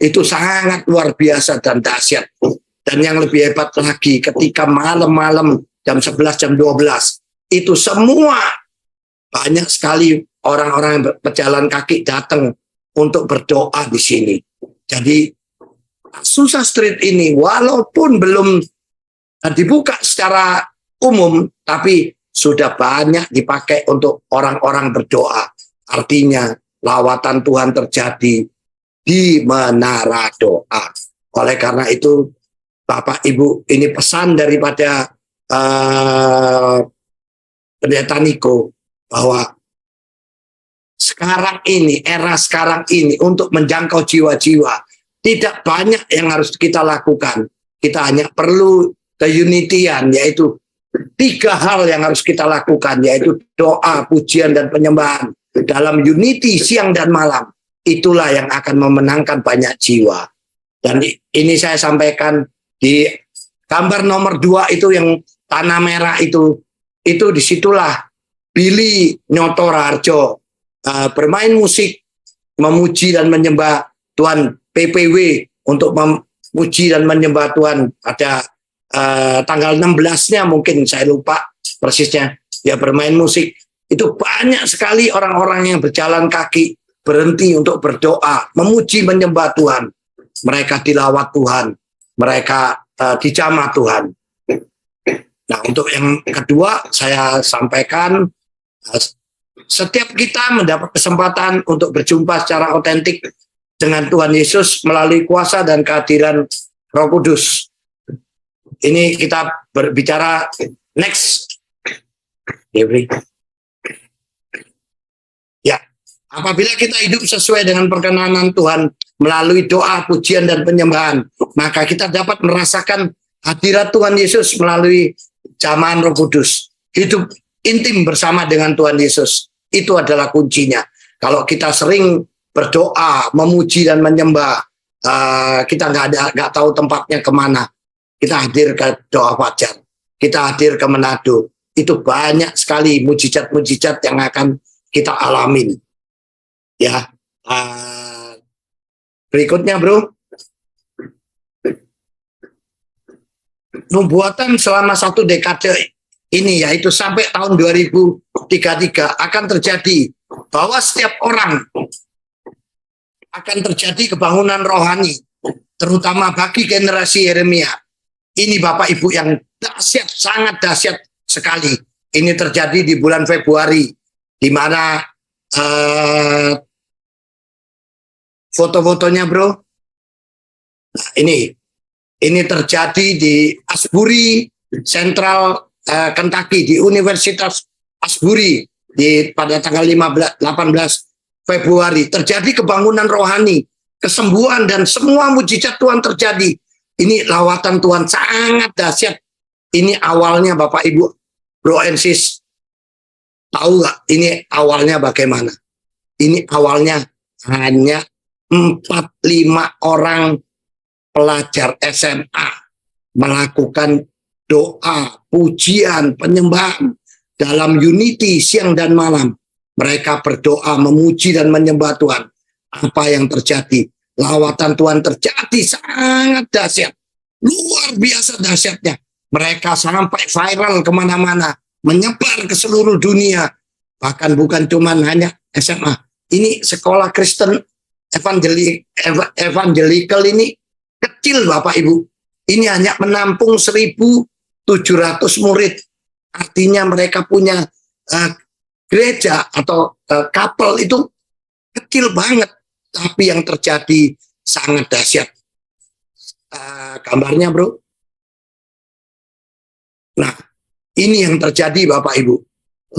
Itu sangat luar biasa dan dahsyat. Dan yang lebih hebat lagi, ketika malam-malam jam 11, jam 12, itu semua banyak sekali orang-orang yang berjalan kaki datang untuk berdoa di sini. Jadi Azusa Street ini walaupun belum dibuka secara umum, tapi sudah banyak dipakai untuk orang-orang berdoa. Artinya lawatan Tuhan terjadi di menara doa. Oleh karena itu Bapak Ibu, ini pesan daripada Pendeta Niko bahwa sekarang ini, era sekarang ini untuk menjangkau jiwa-jiwa, tidak banyak yang harus kita lakukan. Kita hanya perlu keunitian, yaitu 3 hal yang harus kita lakukan, yaitu doa, pujian, dan penyembahan. Dalam unity siang dan malam, itulah yang akan memenangkan banyak jiwa. Dan ini saya sampaikan di gambar nomor 2 itu yang tanah merah itu disitulah Billy Nyoto Raharjo bermain musik, memuji dan menyembah Tuhan PPW untuk memuji dan menyembah Tuhan pada tanggal 16-nya, mungkin saya lupa persisnya, dia bermain musik. Itu banyak sekali orang-orang yang berjalan kaki berhenti untuk berdoa, memuji menyembah Tuhan. Mereka dilawat Tuhan, mereka dijamah Tuhan. Nah, untuk yang kedua saya sampaikan, setiap kita mendapat kesempatan untuk berjumpa secara otentik dengan Tuhan Yesus melalui kuasa dan kehadiran Roh Kudus. Ini kita berbicara next. Ya, apabila kita hidup sesuai dengan perkenanan Tuhan melalui doa, pujian, dan penyembahan, maka kita dapat merasakan hadirat Tuhan Yesus melalui jamahan Roh Kudus. Hidup intim bersama dengan Tuhan Yesus, itu adalah kuncinya. Kalau kita sering berdoa, memuji dan menyembah, kita nggak tahu tempatnya kemana. Kita hadir ke doa fajar, kita hadir ke Manado. Itu banyak sekali mujizat-mujizat yang akan kita alamin. Ya, berikutnya bro, nubuatan selama 1 dekade ini, yaitu sampai tahun 2033 akan terjadi bahwa setiap orang akan terjadi kebangunan rohani, terutama bagi generasi Yeremia. Ini Bapak Ibu yang dahsyat, sangat dahsyat sekali. Ini terjadi di bulan Februari, di mana foto-fotonya bro. Nah, ini terjadi di Asbury Central Kentucky, di Universitas Asbury pada tanggal 18 Februari. Terjadi kebangunan rohani, kesembuhan, dan semua mujizat Tuhan terjadi. Ini lawatan Tuhan sangat dahsyat. Ini awalnya Bapak Ibu, Bro and Sis, tahu nggak ini awalnya bagaimana? Ini awalnya hanya 4-5 orang pelajar SMA melakukan doa, pujian, penyembahan dalam unity siang dan malam. Mereka berdoa, memuji dan menyembah Tuhan. Apa yang terjadi? lawatan Tuhan terjadi sangat dahsyat, luar biasa dahsyatnya. Mereka sampai viral kemana-mana, menyebar ke seluruh dunia, bahkan bukan cuma hanya SMA. Ini sekolah Kristen evangelical ini kecil Bapak Ibu. Ini hanya menampung 1.700 murid. Artinya mereka punya gereja atau kapel itu kecil banget. Tapi yang terjadi sangat dahsyat. Gambarnya bro. Nah, ini yang terjadi Bapak Ibu.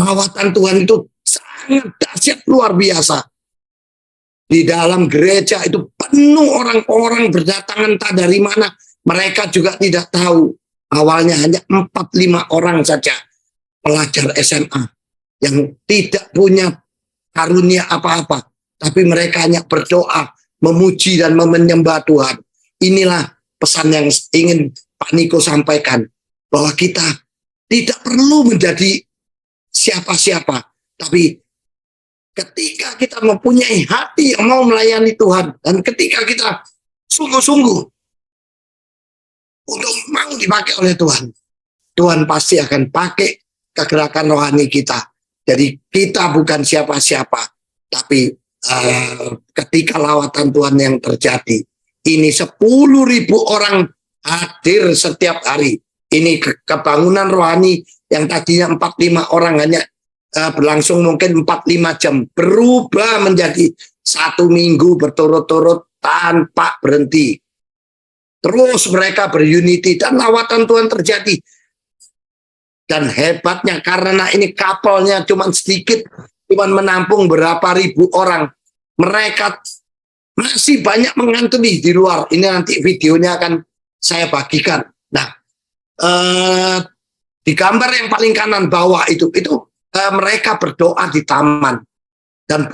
Lawatan Tuhan itu sangat dahsyat, luar biasa. Di dalam gereja itu penuh orang-orang berdatangan entah dari mana. Mereka juga tidak tahu. Awalnya hanya 4-5 orang saja pelajar SMA yang tidak punya karunia apa-apa. Tapi mereka hanya berdoa, memuji dan menyembah Tuhan. Inilah pesan yang ingin Pak Niko sampaikan. Bahwa kita tidak perlu menjadi siapa-siapa. Tapi ketika kita mempunyai hati yang mau melayani Tuhan. Dan ketika kita sungguh-sungguh untuk mau dipakai oleh Tuhan. Tuhan pasti akan pakai kegerakan rohani kita. Jadi kita bukan siapa-siapa. Tapi ketika lawatan Tuhan yang terjadi. Ini 10.000 orang hadir setiap hari. Ini kebangunan rohani yang tadinya 4-5 orang hanya berlangsung mungkin 4-5 jam. Berubah menjadi 1 minggu berturut-turut tanpa berhenti. Terus mereka berunity dan lawatan Tuhan terjadi. Dan hebatnya karena ini kapalnya cuma sedikit, cuma menampung berapa ribu orang. Mereka masih banyak mengantri di luar. Ini nanti videonya akan saya bagikan. Nah, di gambar yang paling kanan bawah itu mereka berdoa di taman. Dan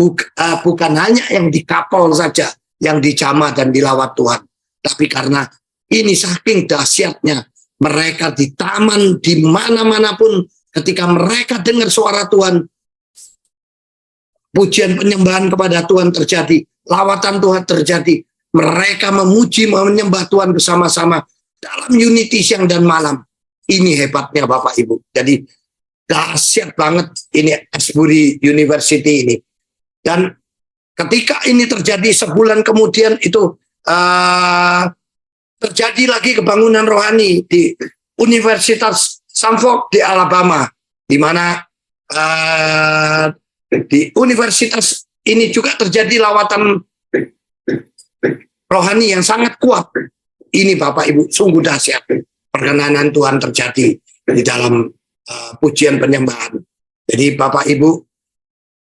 bukan hanya yang di kapal saja yang dijamah dan dilawat Tuhan. Tapi karena ini saking dahsyatnya, mereka di taman, di mana-mana pun ketika mereka dengar suara Tuhan, pujian penyembahan kepada Tuhan terjadi, lawatan Tuhan terjadi, mereka memuji, menyembah Tuhan bersama-sama dalam unity siang dan malam. Ini hebatnya Bapak Ibu. Jadi dahsyat banget ini Asbury University ini. Dan ketika ini terjadi sebulan kemudian itu terjadi lagi kebangunan rohani di Universitas Suffolk di Alabama, di mana di universitas ini juga terjadi lawatan rohani yang sangat kuat. Ini Bapak Ibu sungguh dahsyat. Perkenanan Tuhan terjadi di dalam pujian penyembahan. Jadi Bapak Ibu,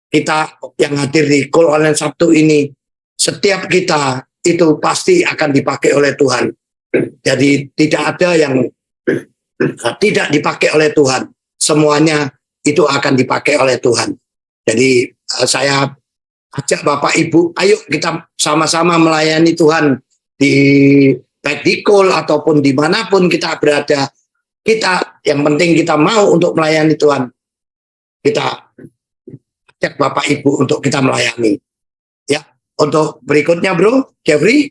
kita yang hadir di Call Online Sabtu ini, setiap kita itu pasti akan dipakai oleh Tuhan. Jadi tidak ada yang tidak dipakai oleh Tuhan. Semuanya itu akan dipakai oleh Tuhan. Jadi saya ajak Bapak Ibu, ayo kita sama-sama melayani Tuhan di baik di Call ataupun dimanapun kita berada. Kita yang penting kita mau untuk melayani Tuhan. Kita ajak Bapak Ibu untuk kita melayani. Ya, untuk berikutnya Bro, Jeffrey.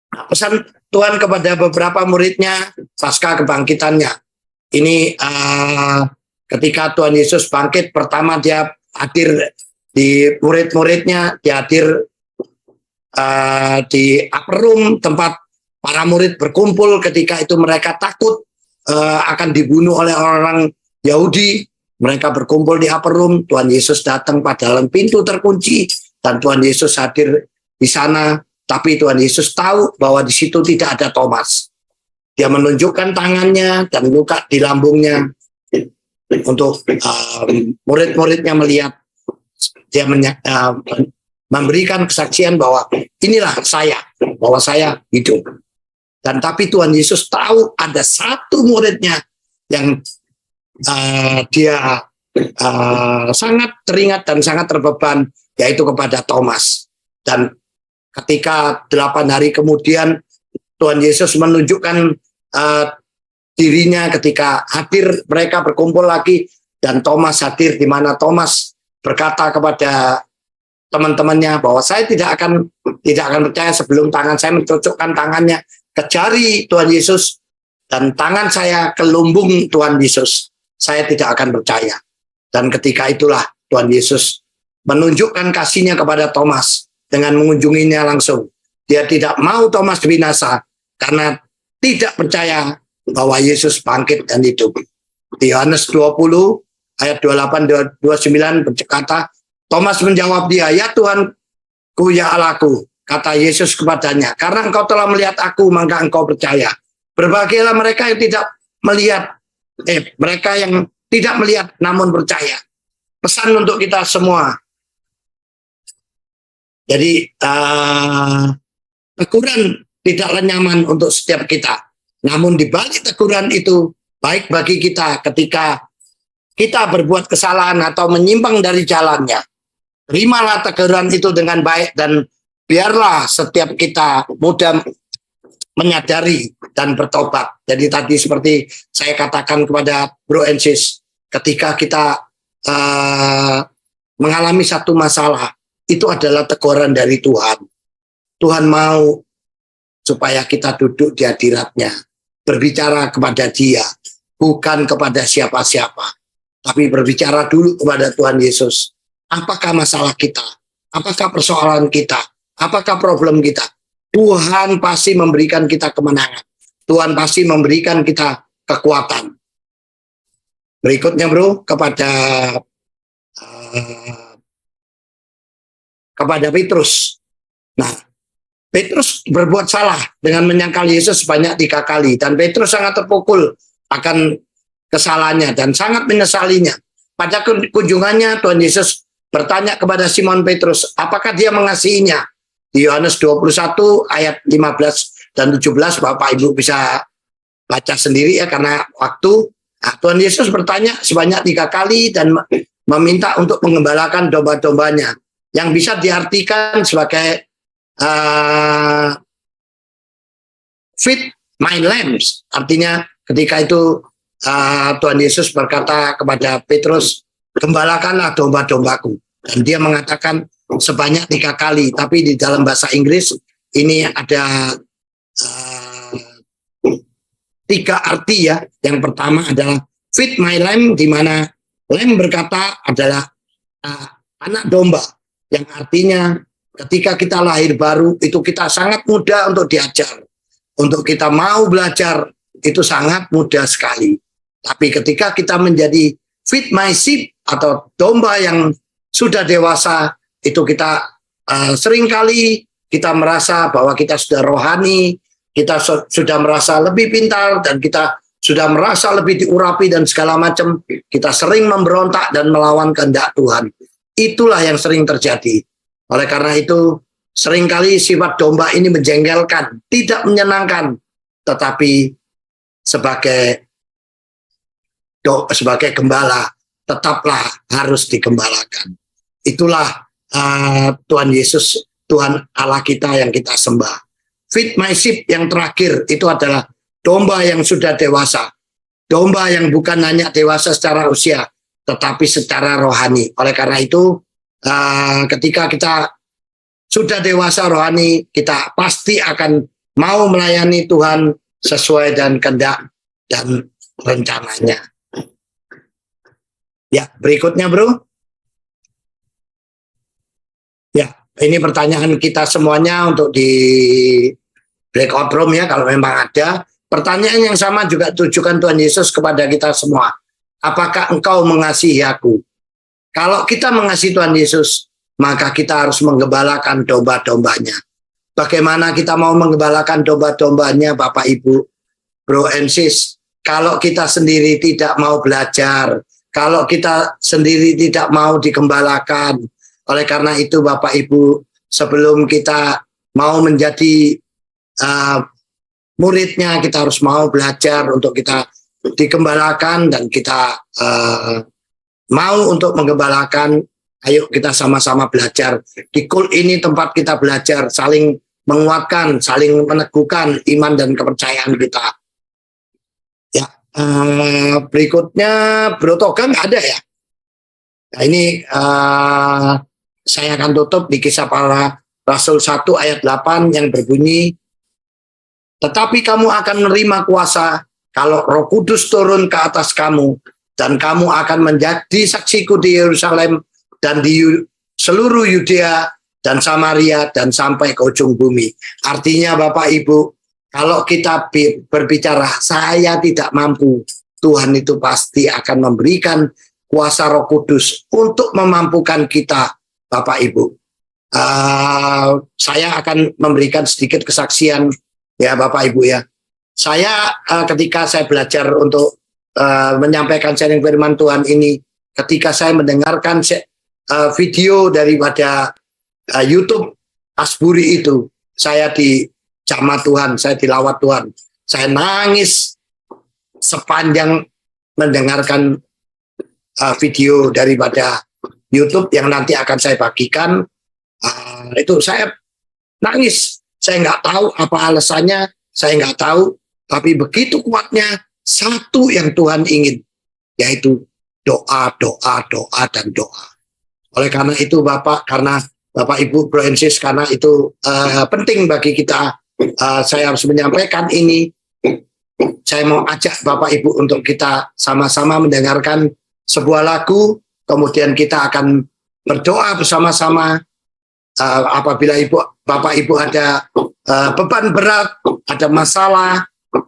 Pesan Tuhan kepada beberapa muridnya pasca kebangkitannya. Ini ketika Tuhan Yesus bangkit, pertama dia hadir di murid-muridnya, dia hadir di upper room tempat para murid berkumpul. Ketika itu mereka takut akan dibunuh oleh orang Yahudi. Mereka berkumpul di upper room. Tuhan Yesus datang pada dalam pintu terkunci dan Tuhan Yesus hadir di sana. Tapi Tuhan Yesus tahu bahwa di situ tidak ada Thomas. Dia menunjukkan tangannya dan luka di lambungnya untuk murid-muridnya melihat. Dia memberikan kesaksian bahwa inilah saya, bahwa saya hidup. Dan tapi Tuhan Yesus tahu ada satu muridnya yang dia sangat teringat dan sangat terbeban, yaitu kepada Thomas. Dan ketika 8 hari kemudian Tuhan Yesus menunjukkan dirinya ketika hadir, mereka berkumpul lagi dan Thomas hadir, di mana Thomas berkata kepada teman-temannya bahwa saya tidak akan percaya sebelum tangan saya mencocokkan tangannya ke jari Tuhan Yesus dan tangan saya ke lumbung Tuhan Yesus. Saya tidak akan percaya. Dan ketika itulah Tuhan Yesus menunjukkan kasih-Nya kepada Thomas dengan mengunjunginya langsung. Dia tidak mau Thomas binasa karena tidak percaya bahwa Yesus bangkit dan hidup. Di Yohanes 20 ayat 28-29 berkata, Thomas menjawab dia, "Ya Tuhanku, ya Allahku," kata Yesus kepadanya, "karena engkau telah melihat aku, maka engkau percaya. Berbahagialah mereka yang tidak melihat, mereka yang tidak melihat namun percaya." Pesan untuk kita semua. Jadi teguran tidaklah nyaman untuk setiap kita. Namun di balik teguran itu baik bagi kita ketika kita berbuat kesalahan atau menyimpang dari jalannya. Terimalah teguran itu dengan baik dan biarlah setiap kita mudah menyadari dan bertobat. Jadi tadi seperti saya katakan kepada Bro Ensis, ketika kita mengalami satu masalah, itu adalah teguran dari Tuhan. Tuhan mau supaya kita duduk di hadirat-Nya, berbicara kepada Dia, bukan kepada siapa-siapa, tapi berbicara dulu kepada Tuhan Yesus. Apakah masalah kita? Apakah persoalan kita? Apakah problem kita? Tuhan pasti memberikan kita kemenangan. Tuhan pasti memberikan kita kekuatan. Berikutnya bro, kepada Petrus. Nah, Petrus berbuat salah dengan menyangkal Yesus sebanyak 3 kali. Dan Petrus sangat terpukul akan kesalahannya dan sangat menyesalinya. Pada kunjungannya Tuhan Yesus bertanya kepada Simon Petrus, apakah dia mengasihinya? Di Yohanes 21 ayat 15 dan 17, Bapak Ibu bisa baca sendiri ya karena waktu. Nah, Tuhan Yesus bertanya sebanyak 3 kali dan meminta untuk mengembalakan domba-dombanya. Yang bisa diartikan sebagai feed my lambs. Artinya ketika itu Tuhan Yesus berkata kepada Petrus, gembalakanlah domba-dombaku. Dan dia mengatakan sebanyak 3 kali. Tapi di dalam bahasa Inggris ini ada 3 arti ya. Yang pertama adalah feed my lamb, di mana lamb berkata adalah anak domba. Yang artinya ketika kita lahir baru itu kita sangat mudah untuk diajar. Untuk kita mau belajar itu sangat mudah sekali. Tapi ketika kita menjadi feed my sheep atau domba yang sudah dewasa, itu kita seringkali kita merasa bahwa kita sudah rohani, kita sudah merasa lebih pintar, dan kita sudah merasa lebih diurapi dan segala macam. Kita sering memberontak dan melawan kehendak Tuhan. Itulah yang sering terjadi. Oleh karena itu, seringkali sifat domba ini menjengkelkan, tidak menyenangkan, tetapi sebagai gembala, tetaplah harus digembalakan. Itulah Tuhan Yesus, Tuhan Allah kita yang kita sembah. Feed my sheep yang terakhir itu adalah domba yang sudah dewasa. Domba yang bukan hanya dewasa secara usia, tetapi secara rohani. Oleh karena itu, ketika kita sudah dewasa rohani, kita pasti akan mau melayani Tuhan sesuai dengan kehendak dan rencananya. Ya, berikutnya bro. Ya, ini pertanyaan kita semuanya untuk di breakout room ya, kalau memang ada. Pertanyaan yang sama juga tujukan Tuhan Yesus kepada kita semua. Apakah engkau mengasihi aku? Kalau kita mengasihi Tuhan Yesus, maka kita harus menggembalakan domba-dombanya. Bagaimana kita mau menggembalakan domba-dombanya, Bapak Ibu, Bro and Sis? Kalau kita sendiri tidak mau belajar, kalau kita sendiri tidak mau digembalakan. Oleh karena itu, Bapak Ibu, sebelum kita mau menjadi muridnya, kita harus mau belajar untuk kita digembalakan, dan kita mau untuk menggembalakan. Ayo kita sama-sama belajar. Di Kul ini tempat kita belajar, saling menguatkan, saling meneguhkan iman dan kepercayaan kita. Ya, berikutnya Bro Toga nggak ada ya. Nah, ini saya akan tutup di Kisah Para Rasul 1 ayat 8 yang berbunyi, tetapi kamu akan menerima kuasa kalau Roh Kudus turun ke atas kamu, dan kamu akan menjadi saksiku di Yerusalem dan di seluruh Yudea dan Samaria dan sampai ke ujung bumi. Artinya Bapak Ibu, kalau kita berbicara saya tidak mampu, Tuhan itu pasti akan memberikan kuasa Roh Kudus untuk memampukan kita, Bapak Ibu. Saya akan memberikan sedikit kesaksian ya Bapak Ibu ya. Saya ketika saya belajar untuk menyampaikan sharing firman Tuhan ini, ketika saya mendengarkan video daripada YouTube Asburi itu, saya dijamah Tuhan, saya dilawat Tuhan. Saya nangis sepanjang mendengarkan video daripada YouTube yang nanti akan saya bagikan. Itu saya nangis. Saya nggak tahu apa alasannya, saya nggak tahu. Tapi begitu kuatnya satu yang Tuhan ingin, yaitu doa, doa, doa, dan doa. Oleh karena itu karena Bapak Ibu Bro Ensis, karena itu penting bagi kita, saya harus menyampaikan ini. Saya mau ajak Bapak Ibu untuk kita sama-sama mendengarkan sebuah lagu, kemudian kita akan berdoa bersama-sama. Apabila Bapak Ibu ada beban berat, ada masalah,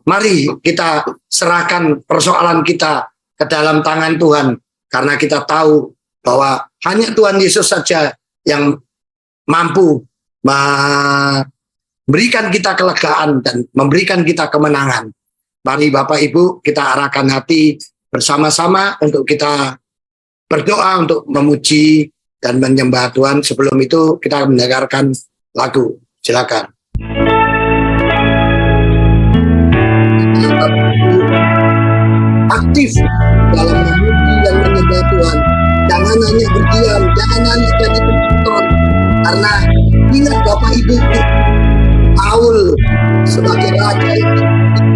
mari kita serahkan persoalan kita ke dalam tangan Tuhan, karena kita tahu bahwa hanya Tuhan Yesus saja yang mampu memberikan kita kelegaan dan memberikan kita kemenangan. Mari Bapak Ibu kita arahkan hati bersama-sama untuk kita berdoa untuk memuji dan menyembah Tuhan. Sebelum itu kita mendengarkan lagu. Silakan. Aktif dalam memuji dan menyembah Tuhan. Jangan hanya berdiam, jangan hanya jadi penonton. Karena ingat Bapak Ibu, Paul sebagai raja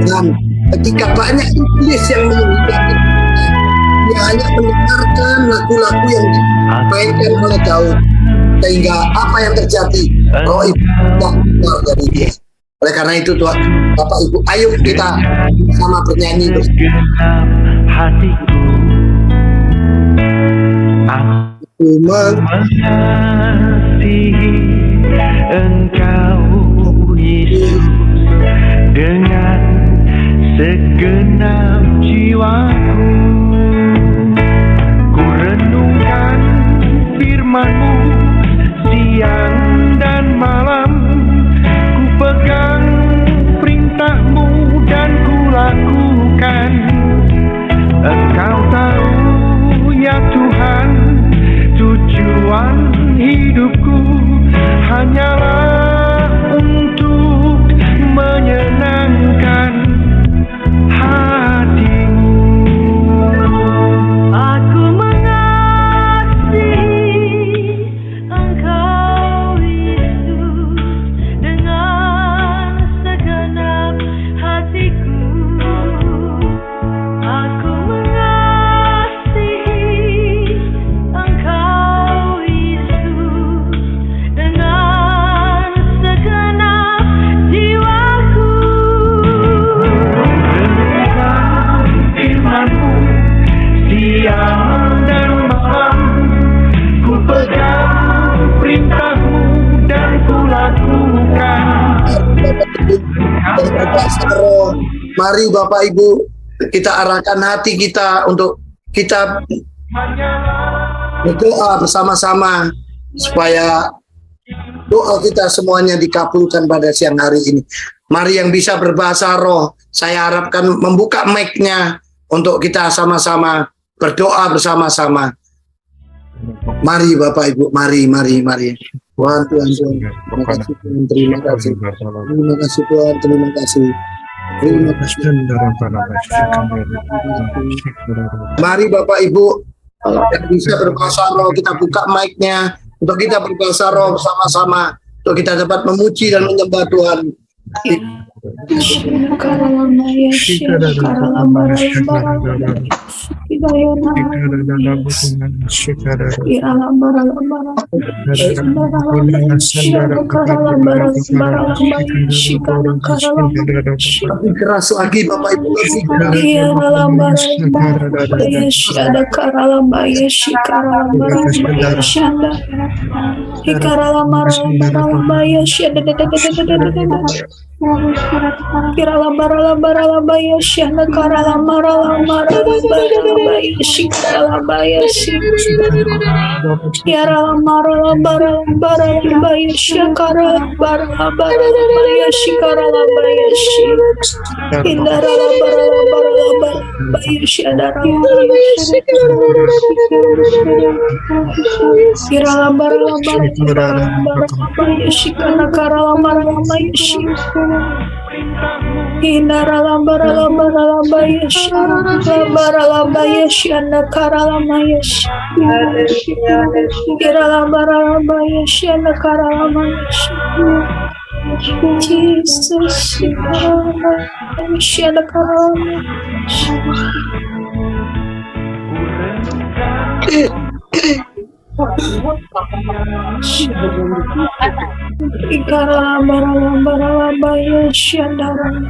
Tuhan, ketika banyak iblis yang menghindari, dia hanya mendengarkan lagu-lagu yang dimainkan oleh Daud, sehingga apa yang terjadi? Roh itu keluar dari dia. Oleh karena itu Tuhan, Bapak Ibu, ayo kita sama bernyanyi hatiku, aku mengasihi Engkau Yesus dengan segenap jiwaku. Ku renungkan firman-Mu siang dan malam, ku pegang perintah-Mu dan ku lakukan. Engkau tahu ya Tuhan, tujuan hidupku hanyalah untuk menyenangkan hati-Mu. Aku mengasihi Engkau Yesus dengan segenap hatiku. Aku mengasihi Engkau Yesus dengan segenap jiwaku. Renungkan firman-Mu siang dan malam, ku pegang perintah-Mu dan ku lakukan. Mari Bapak Ibu kita arahkan hati kita untuk kita berdoa bersama-sama supaya doa kita semuanya dikabulkan pada siang hari ini. Mari yang bisa berbahasa roh, saya harapkan membuka mic-nya untuk kita sama-sama berdoa bersama-sama. Mari Bapak Ibu, mari. Tuhan, terima kasih Tuhan, terima kasih. Terima kasih Tuhan, terima kasih. Terima kasih. Mari Bapak Ibu yang bisa berbahasa roh, kita buka mic-nya untuk kita berbahasa roh bersama-sama, untuk kita dapat memuji dan menyembah Tuhan. Lebih keras lagi Bapak Ibu, lebih keras.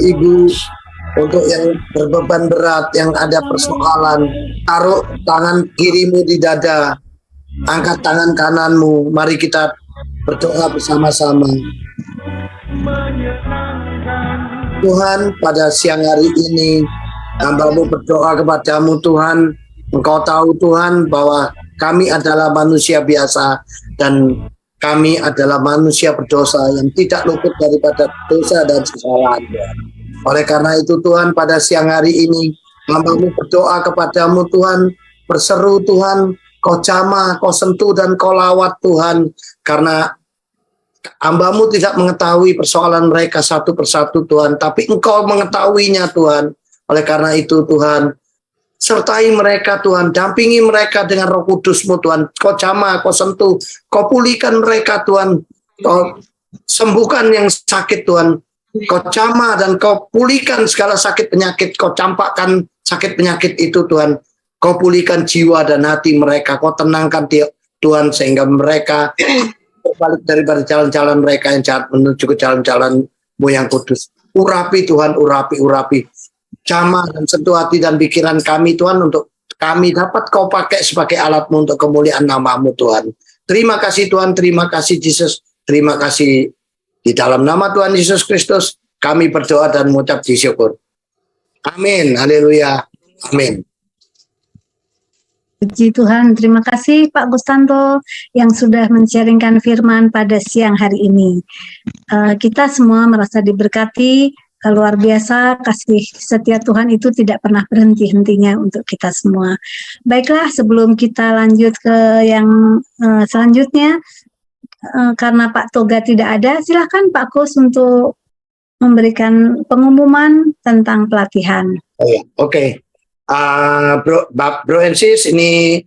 Ibu, untuk yang berbeban berat, yang ada persoalan, taruh tangan kirimu di dada, angkat tangan kananmu, mari kita berdoa bersama-sama. Tuhan, pada siang hari ini hamba-Mu berdoa kepadamu Tuhan. Engkau tahu Tuhan bahwa kami adalah manusia biasa dan kami adalah manusia berdosa yang tidak luput daripada dosa dan kesalahan Tuhan. Oleh karena itu Tuhan, pada siang hari ini hamba-Mu berdoa kepadamu Tuhan, berseru Tuhan, Kau jamah, Kau sentuh dan Kau lawat Tuhan, karena hamba-Mu tidak mengetahui persoalan mereka satu persatu Tuhan, tapi Engkau mengetahuinya Tuhan. Oleh karena itu Tuhan, sertai mereka Tuhan, dampingi mereka dengan Roh Kudus-Mu Tuhan. Kau jamah, Kau sentuh, Kau pulihkan mereka Tuhan, Kau sembuhkan yang sakit Tuhan. Kau jamah dan Kau pulihkan segala sakit penyakit, Kau campakkan sakit penyakit itu Tuhan. Kau pulihkan jiwa dan hati mereka, Kau tenangkan Tuhan sehingga mereka berbalik daripada jalan-jalan mereka yang jahat menuju ke jalan-jalan-Mu yang kudus. Urapi Tuhan, urapi. Jamah dan sentuh hati dan pikiran kami Tuhan, untuk kami dapat Kau pakai sebagai alat-Mu untuk kemuliaan nama-Mu Tuhan. Terima kasih Tuhan, terima kasih Yesus, terima kasih. Di dalam nama Tuhan Yesus Kristus kami berdoa dan mengucap syukur. Amin, haleluya, amin. Puji Tuhan, terima kasih Pak Gustanto yang sudah men-sharingkan firman pada siang hari ini. Kita semua merasa diberkati, luar biasa, kasih setia Tuhan itu tidak pernah berhenti-hentinya untuk kita semua. Baiklah, sebelum kita lanjut ke yang selanjutnya, karena Pak Toga tidak ada, silakan Pak Kus untuk memberikan pengumuman tentang pelatihan. Oh ya, oke. Bro and Sis, ini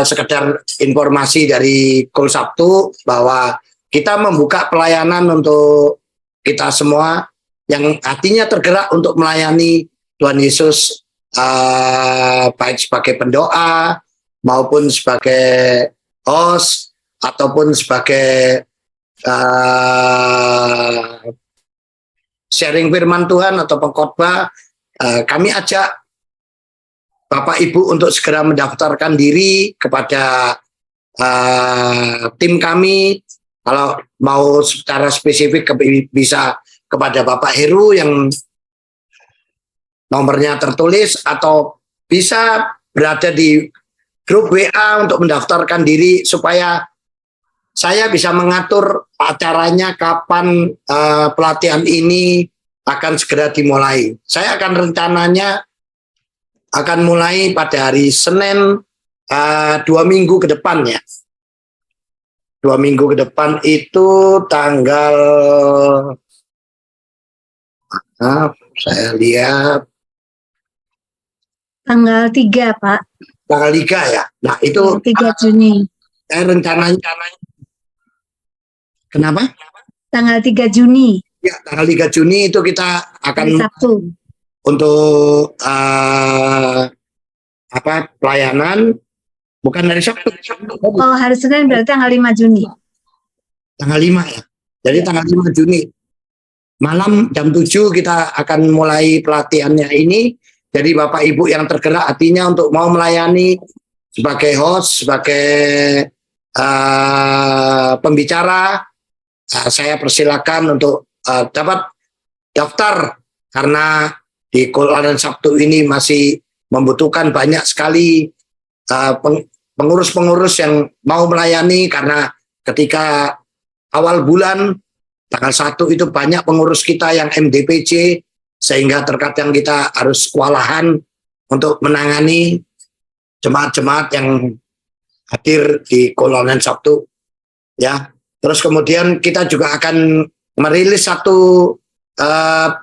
sekedar informasi dari Kul Sabtu bahwa kita membuka pelayanan untuk kita semua yang hatinya tergerak untuk melayani Tuhan Yesus, baik sebagai pendoa maupun sebagai host ataupun sebagai sharing firman Tuhan atau pengkhotbah. Kami ajak Bapak Ibu untuk segera mendaftarkan diri kepada tim kami. Kalau mau secara spesifik bisa kepada Bapak Heru yang nomornya tertulis, atau bisa berada di grup WA untuk mendaftarkan diri supaya saya bisa mengatur acaranya kapan pelatihan ini akan segera dimulai. Saya akan rencananya akan mulai pada hari Senin 2 minggu ke depannya. 2 minggu ke depan itu tanggal, saya lihat Tanggal 3 Pak. tanggal 3 ya. Nah itu 3 Juni. saya rencananya, kenapa? Tanggal 3 Juni. Ya, tanggal 3 Juni itu kita Hari akan Sabtu. untuk pelayanan, bukan hari Sabtu. Oh, hari Senin berarti tanggal 5 Juni. Tanggal 5 ya. Jadi tanggal 5 Juni. Malam jam 7 kita akan mulai pelatihannya ini. Jadi Bapak Ibu yang tergerak hatinya untuk mau melayani sebagai host, sebagai pembicara, saya persilakan untuk dapat daftar, karena di Kololan Sabtu ini masih membutuhkan banyak sekali pengurus-pengurus yang mau melayani, karena ketika awal bulan tanggal 1 itu banyak pengurus kita yang MDPC, sehingga terkadang kita harus kewalahan untuk menangani jemaat-jemaat yang hadir di Kololan Sabtu. Ya, terus kemudian kita juga akan merilis satu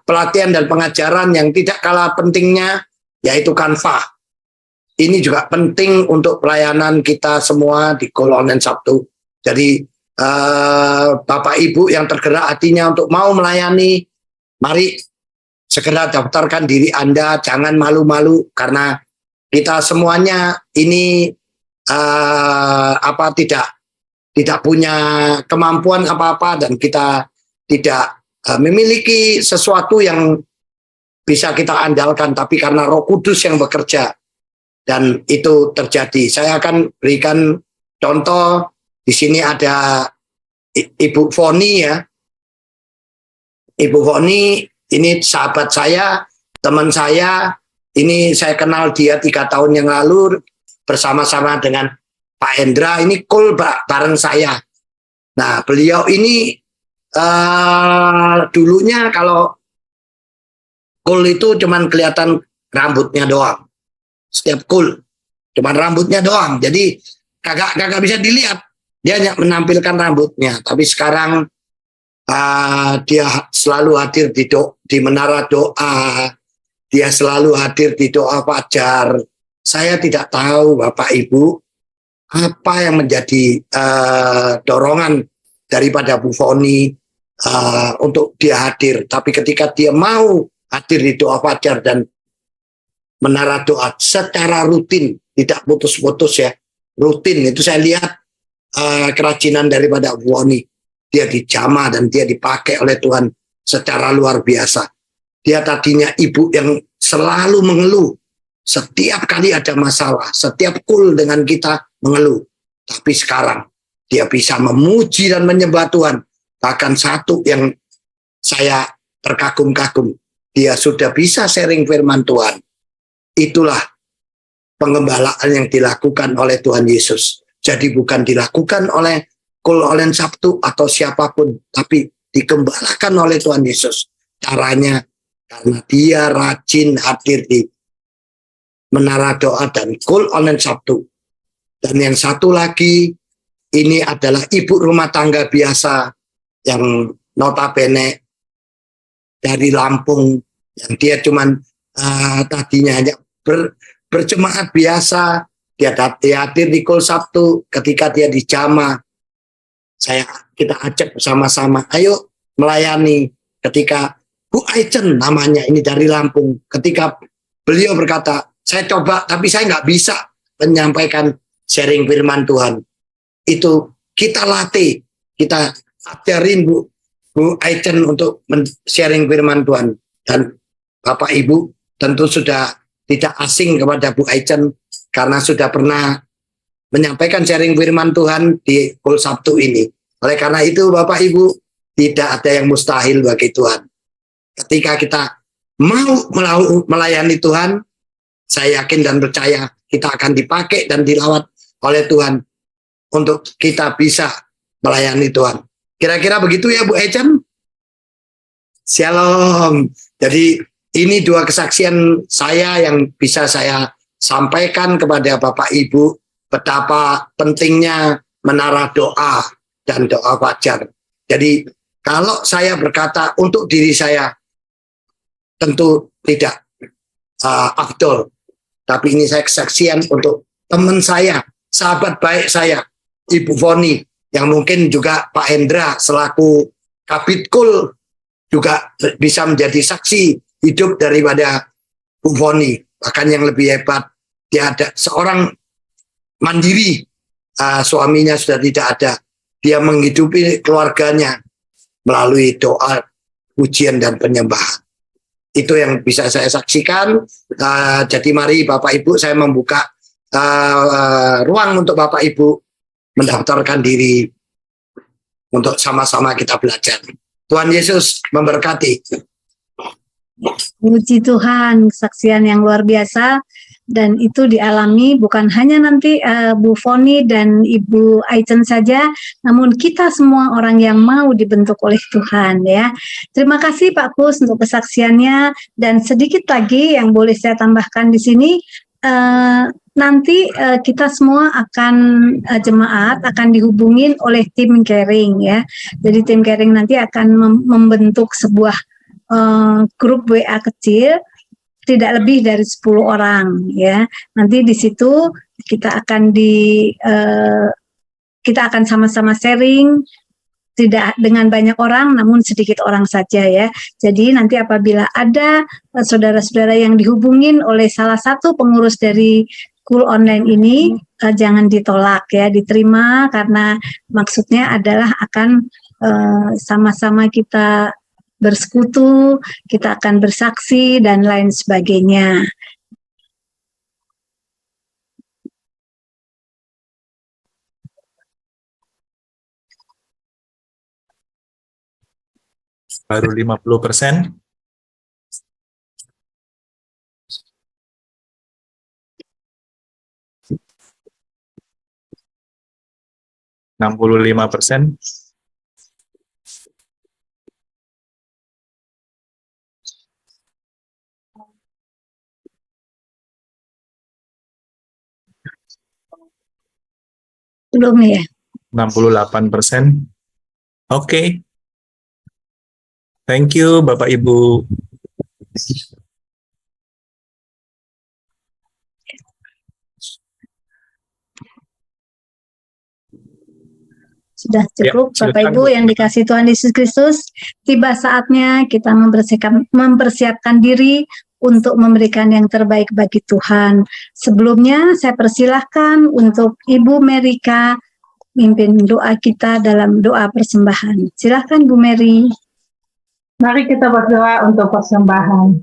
pelatihan dan pengajaran yang tidak kalah pentingnya, yaitu Canva. Ini juga penting untuk pelayanan kita semua di Kololan Sabtu. Jadi Bapak Ibu yang tergerak hatinya untuk mau melayani, mari segera daftarkan diri Anda, jangan malu-malu, karena kita semuanya ini tidak punya kemampuan apa-apa, dan kita tidak memiliki sesuatu yang bisa kita andalkan, tapi karena Roh Kudus yang bekerja, dan itu terjadi. Saya akan berikan contoh. Di sini ada Ibu Foni ya. Ibu Foni ini sahabat saya, teman saya. Ini saya kenal dia 3 tahun yang lalu bersama-sama dengan Pak Hendra. Ini cool bareng saya. Nah, beliau ini dulunya kalau cool itu cuman kelihatan rambutnya doang. Setiap cool cuman rambutnya doang. Jadi kagak bisa dilihat. Dia hanya menampilkan rambutnya, tapi sekarang dia selalu hadir di menara doa, dia selalu hadir di doa fajar. Saya tidak tahu Bapak Ibu apa yang menjadi dorongan daripada Bu Foni untuk dia hadir. Tapi ketika dia mau hadir di doa fajar dan menara doa secara rutin, tidak putus-putus ya, rutin, itu saya lihat kerajinan daripada Bu Foni. Dia dijamah dan dia dipakai oleh Tuhan secara luar biasa. Dia tadinya ibu yang selalu mengeluh. Setiap kali ada masalah, setiap cool dengan kita mengeluh. Tapi sekarang dia bisa memuji dan menyembah Tuhan. Bahkan satu yang saya terkagum-kagum, dia sudah bisa sharing firman Tuhan. Itulah pengembalaan yang dilakukan oleh Tuhan Yesus. Jadi bukan dilakukan oleh Kololan Sabtu atau siapapun, tapi digembalakan oleh Tuhan Yesus. Caranya karena dia rajin hadir di menara doa dan Kololan Sabtu. Dan yang satu lagi, ini adalah ibu rumah tangga biasa yang notabene dari Lampung, yang dia cuman tadinya hanya berjemaat biasa. Dia hadir di Kol Sabtu. Ketika dia dijamah, kita ajak bersama-sama, ayo melayani. Ketika Bu Aichen namanya, ini dari Lampung, ketika beliau berkata, saya coba tapi saya nggak bisa menyampaikan sharing firman Tuhan, itu kita latih, kita ajarin Bu Aichen untuk sharing firman Tuhan. Dan Bapak Ibu tentu sudah tidak asing kepada Bu Aichen, karena sudah pernah menyampaikan sharing firman Tuhan di Kol Sabtu ini. Oleh karena itu Bapak Ibu, tidak ada yang mustahil bagi Tuhan. Ketika kita mau melayani Tuhan, saya yakin dan percaya kita akan dipakai dan dilawat oleh Tuhan untuk kita bisa melayani Tuhan. Kira-kira begitu ya Bu Aichen? Shalom. Jadi ini 2 kesaksian saya yang bisa saya sampaikan kepada Bapak Ibu, betapa pentingnya menara doa dan doa fajar. Jadi kalau saya berkata untuk diri saya, tentu tidak afdol. Tapi ini saya kesaksian untuk teman saya, sahabat baik saya, Ibu Foni, yang mungkin juga Pak Hendra selaku Kabitkul juga bisa menjadi saksi hidup daripada Bu Foni. Bahkan yang lebih hebat, dia ada seorang mandiri, suaminya sudah tidak ada. Dia menghidupi keluarganya melalui doa, pujian, dan penyembahan. Itu yang bisa saya saksikan. Jadi mari Bapak Ibu, saya membuka ruang untuk Bapak Ibu mendaftarkan diri untuk sama-sama kita belajar. Tuhan Yesus memberkati. Puji Tuhan, kesaksian yang luar biasa, dan itu dialami bukan hanya nanti Bu Foni dan Ibu Aichen saja, namun kita semua orang yang mau dibentuk oleh Tuhan ya. Terima kasih Pak Kus untuk kesaksiannya, dan sedikit lagi yang boleh saya tambahkan di sini, nanti kita semua akan jemaat akan dihubungin oleh tim caring ya. Jadi tim caring nanti akan membentuk sebuah grup WA kecil, tidak lebih dari 10 orang ya. Nanti di situ kita akan kita akan sama-sama sharing, tidak dengan banyak orang namun sedikit orang saja ya. Jadi nanti apabila ada saudara-saudara yang dihubungin oleh salah satu pengurus dari School Online ini, jangan ditolak ya, diterima, karena maksudnya adalah akan sama-sama kita bersekutu, kita akan bersaksi dan lain sebagainya. Baru 50%. %65. Belum ya? 68%. Oke. Thank you Bapak Ibu. Sudah cukup Ya, Bapak Ibu yang dikasih Tuhan Yesus Kristus. Tiba saatnya kita mempersiapkan diri untuk memberikan yang terbaik bagi Tuhan. Sebelumnya saya persilahkan untuk Ibu Merika mimpin doa kita dalam doa persembahan. Silakan Bu Mary. Mari kita berdoa untuk persembahan.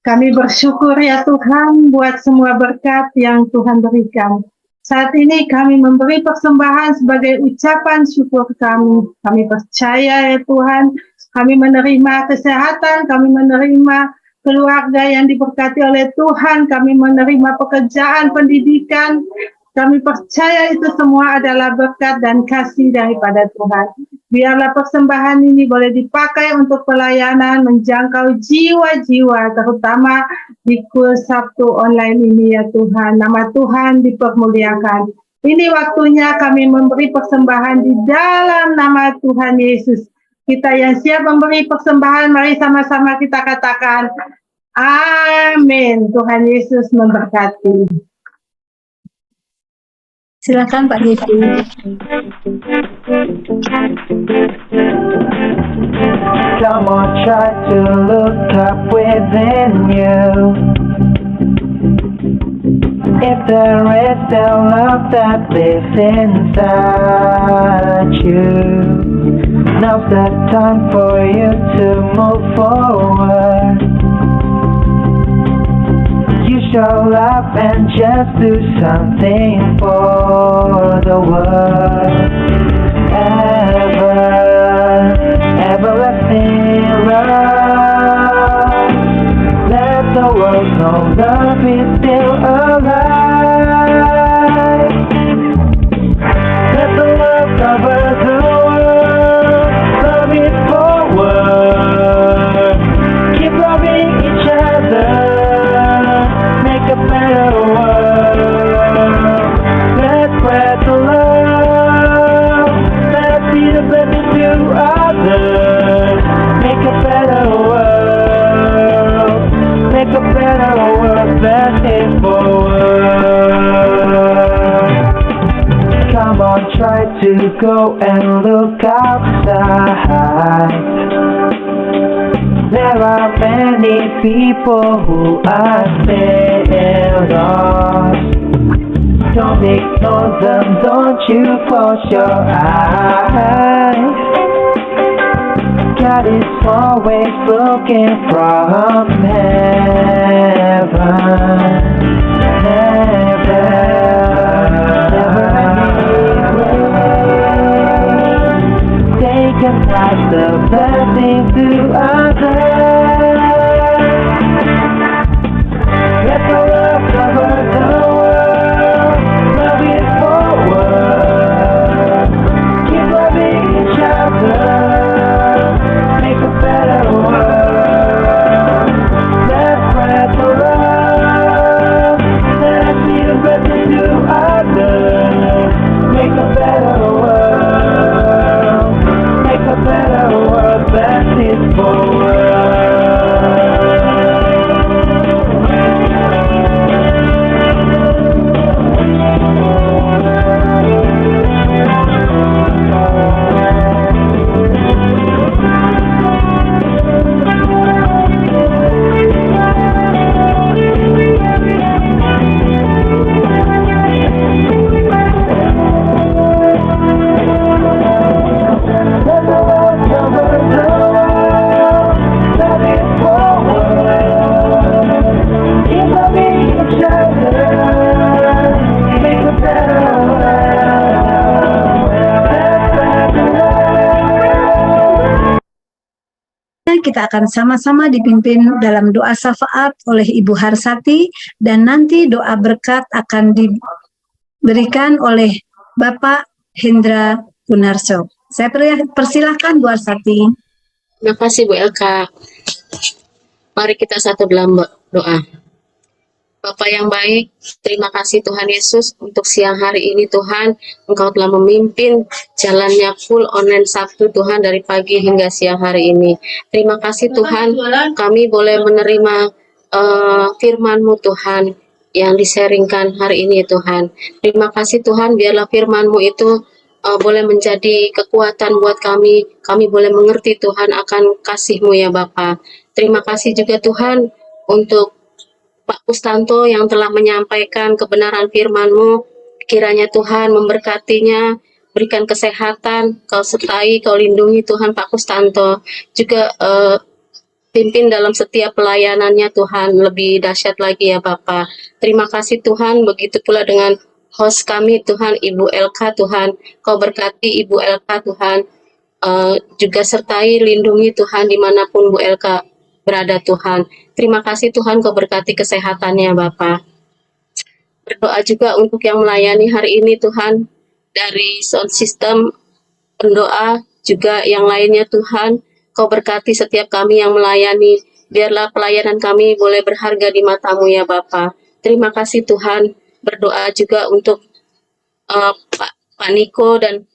Kami bersyukur ya Tuhan buat semua berkat yang Tuhan berikan. Saat ini kami memberi persembahan sebagai ucapan syukur kami. Kami percaya ya Tuhan, kami menerima kesehatan, kami menerima keluarga yang diberkati oleh Tuhan, kami menerima pekerjaan, pendidikan. Kami percaya itu semua adalah berkat dan kasih daripada Tuhan. Biarlah persembahan ini boleh dipakai untuk pelayanan, menjangkau jiwa-jiwa, terutama di kurs Sabtu online ini ya Tuhan. Nama Tuhan dipermuliakan. Ini waktunya kami memberi persembahan di dalam nama Tuhan Yesus. Kita yang siap memberi persembahan, mari sama-sama kita katakan, amin. Tuhan Yesus memberkati. Silakan Pak Devi. Come on, try to look up within you. If there is still love that lives inside you, now's the time for you to move forward. You show love and just do something for the world. Everlasting love. Let the world know love is still alive. Let the love cover the world. Love it forward. Keep loving each other. Make a better world. Let's spread the love. Let's be the blessing to others. Make a better world. Make a better world. Let's aim forward. Come on, try to go and look outside. There are many people who are still lost. Don't ignore them, don't you close your eyes. God is always looking from heaven. Never they can pass the blessing to others. Let the love cover the world. Love is forward. Keep loving each other. Make a better world. Let's spread the love. Let's be a blessing to others. Make a better world. Make a better world. Best is forward. Kita akan sama-sama dipimpin dalam doa syafaat oleh Ibu Harsati, dan nanti doa berkat akan diberikan oleh Bapak Hendra Gunarso. Saya persilahkan Bu Harsati. Terima kasih Bu Elka. Mari kita satu dalam doa. Bapa yang baik, terima kasih Tuhan Yesus untuk siang hari ini Tuhan. Engkau telah memimpin jalannya full online Sabtu Tuhan dari pagi hingga siang hari ini. Terima kasih Tuhan, kami boleh menerima firman-Mu Tuhan yang diseringkan hari ini Tuhan. Terima kasih Tuhan, biarlah firman-Mu itu boleh menjadi kekuatan buat kami. Kami boleh mengerti Tuhan akan kasih-Mu ya Bapa. Terima kasih juga Tuhan untuk Pak Kustanto yang telah menyampaikan kebenaran firman-Mu. Kiranya Tuhan memberkatinya, berikan kesehatan, Kau sertai, Kau lindungi Tuhan Pak Kustanto. Juga pimpin dalam setiap pelayanannya Tuhan, lebih dahsyat lagi ya Bapa. Terima kasih Tuhan, begitu pula dengan host kami Tuhan, Ibu Elka Tuhan. Kau berkati Ibu Elka Tuhan, juga sertai, lindungi Tuhan dimanapun Bu Elka berada Tuhan. Terima kasih Tuhan, Kau berkati kesehatannya Bapa. Berdoa juga untuk yang melayani hari ini Tuhan, dari sound system, pendoa, juga yang lainnya Tuhan. Kau berkati setiap kami yang melayani, biarlah pelayanan kami boleh berharga di mata-Mu ya Bapa. Terima kasih Tuhan. Berdoa juga untuk Pak Niko dan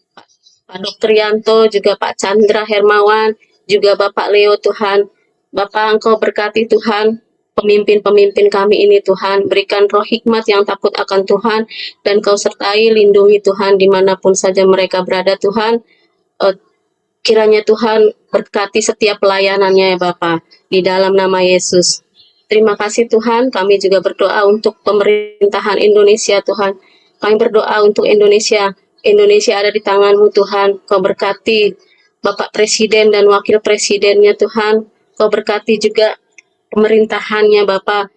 Pak Dr. Yanto, juga Pak Chandra Hermawan, juga Bapak Leo Tuhan. Bapak, Engkau berkati Tuhan pemimpin-pemimpin kami ini Tuhan. Berikan roh hikmat yang takut akan Tuhan, dan Kau sertai, lindungi Tuhan dimanapun saja mereka berada Tuhan. Kiranya Tuhan berkati setiap pelayanannya ya Bapa, di dalam nama Yesus. Terima kasih Tuhan, kami juga berdoa untuk pemerintahan Indonesia Tuhan. Kami berdoa untuk Indonesia. Indonesia ada di tangan-Mu Tuhan. Kau berkati Bapak Presiden dan Wakil Presidennya Tuhan. Kau berkati juga pemerintahannya Bapak,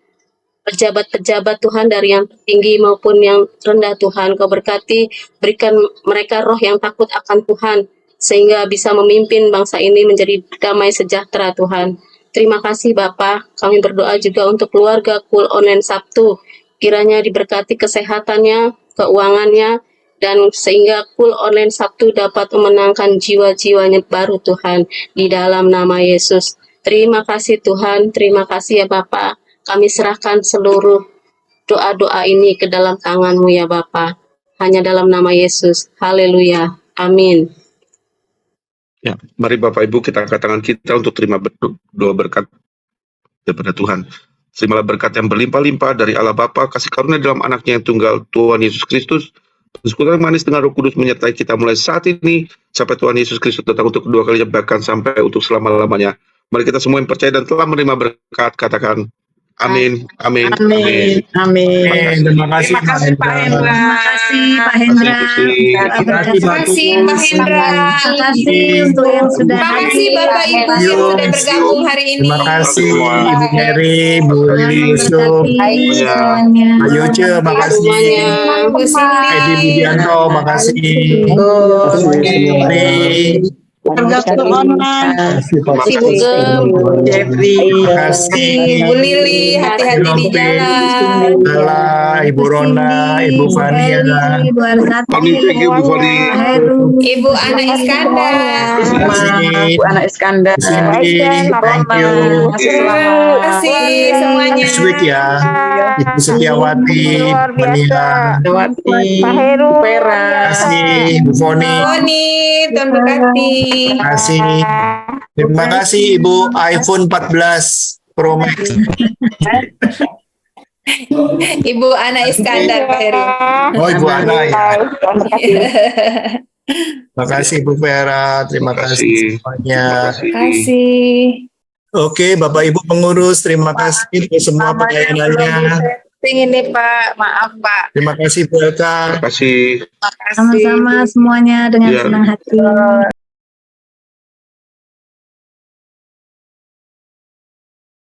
pejabat-pejabat Tuhan dari yang tinggi maupun yang rendah Tuhan. Kau berkati, berikan mereka roh yang takut akan Tuhan, sehingga bisa memimpin bangsa ini menjadi damai sejahtera Tuhan. Terima kasih Bapak. Kami berdoa juga untuk keluarga Cool Online Sabtu. Kiranya diberkati kesehatannya, keuangannya, dan sehingga Cool Online Sabtu dapat memenangkan jiwa-jiwanya baru Tuhan, di dalam nama Yesus. Terima kasih Tuhan, terima kasih ya Bapa. Kami serahkan seluruh doa-doa ini ke dalam tangan-Mu ya Bapa. Hanya dalam nama Yesus. Haleluya. Amin. Ya, mari Bapak Ibu kita angkat tangan kita untuk terima doa berkat daripada Tuhan. Terimalah berkat yang berlimpah-limpah dari Allah Bapa, kasih karunia dalam anaknya yang tunggal, Tuhan Yesus Kristus, persekutuan manis dengan Roh Kudus menyertai kita mulai saat ini sampai Tuhan Yesus Kristus datang untuk kedua kalinya, bahkan sampai untuk selama-lamanya. Mari kita semua yang percaya dan telah menerima berkat, katakan amin, amin, Amin. Amin. Terima kasih Terima kasih Pak Hendra. Terima kasih Pak Hendra. Terima kasih Pak kasih Pak Hendra. Terima kasih untuk yang sudah Terima kasih hadir. Bapak Ibu yang sudah bergabung hari ini. Terima kasih Ibu Mary, Bu Tuhan Lili Yusuf, memberkati semuanya. Pak Yoce, makasih. Semuanya. Bu Cindy. Edi Budianto, makasih. Mary, Keluarga Corona. kasih Pak Si Bugem. Jeffrey. Terima kasih Bu Lili, hati-hati di jalan. Bella, Ibu Rona, Ibu Fania, Ibu Arsati, Amin, thank you, Bu Fani. Pak Heru. Ibu Ana Iskandar. terima kasih Bu Anak Iskandar. Cindy, thank you. Terima kasih semuanya. Next week ya, Ibu Setiawati, Mania, Dewati. Pak Heru. Vera. terima kasih Bu Foni, Tony, Tuhan berkati. terima kasih. Terima kasih Ibu iPhone 14 Pro Max. Ibu Ana Iskandar, Pak Heru. Oh Ibu Ana ya. Terima kasih Bu Vera, terima kasih semuanya. Terima kasih. Kasih. Oke Bapak Ibu pengurus, terima kasih untuk semua pelayanannya. Ini Pak, maaf Pak. Terima kasih Bu Elka. Terima kasih. Terima kasih. Sama-sama semuanya dengan Ya. senang hati.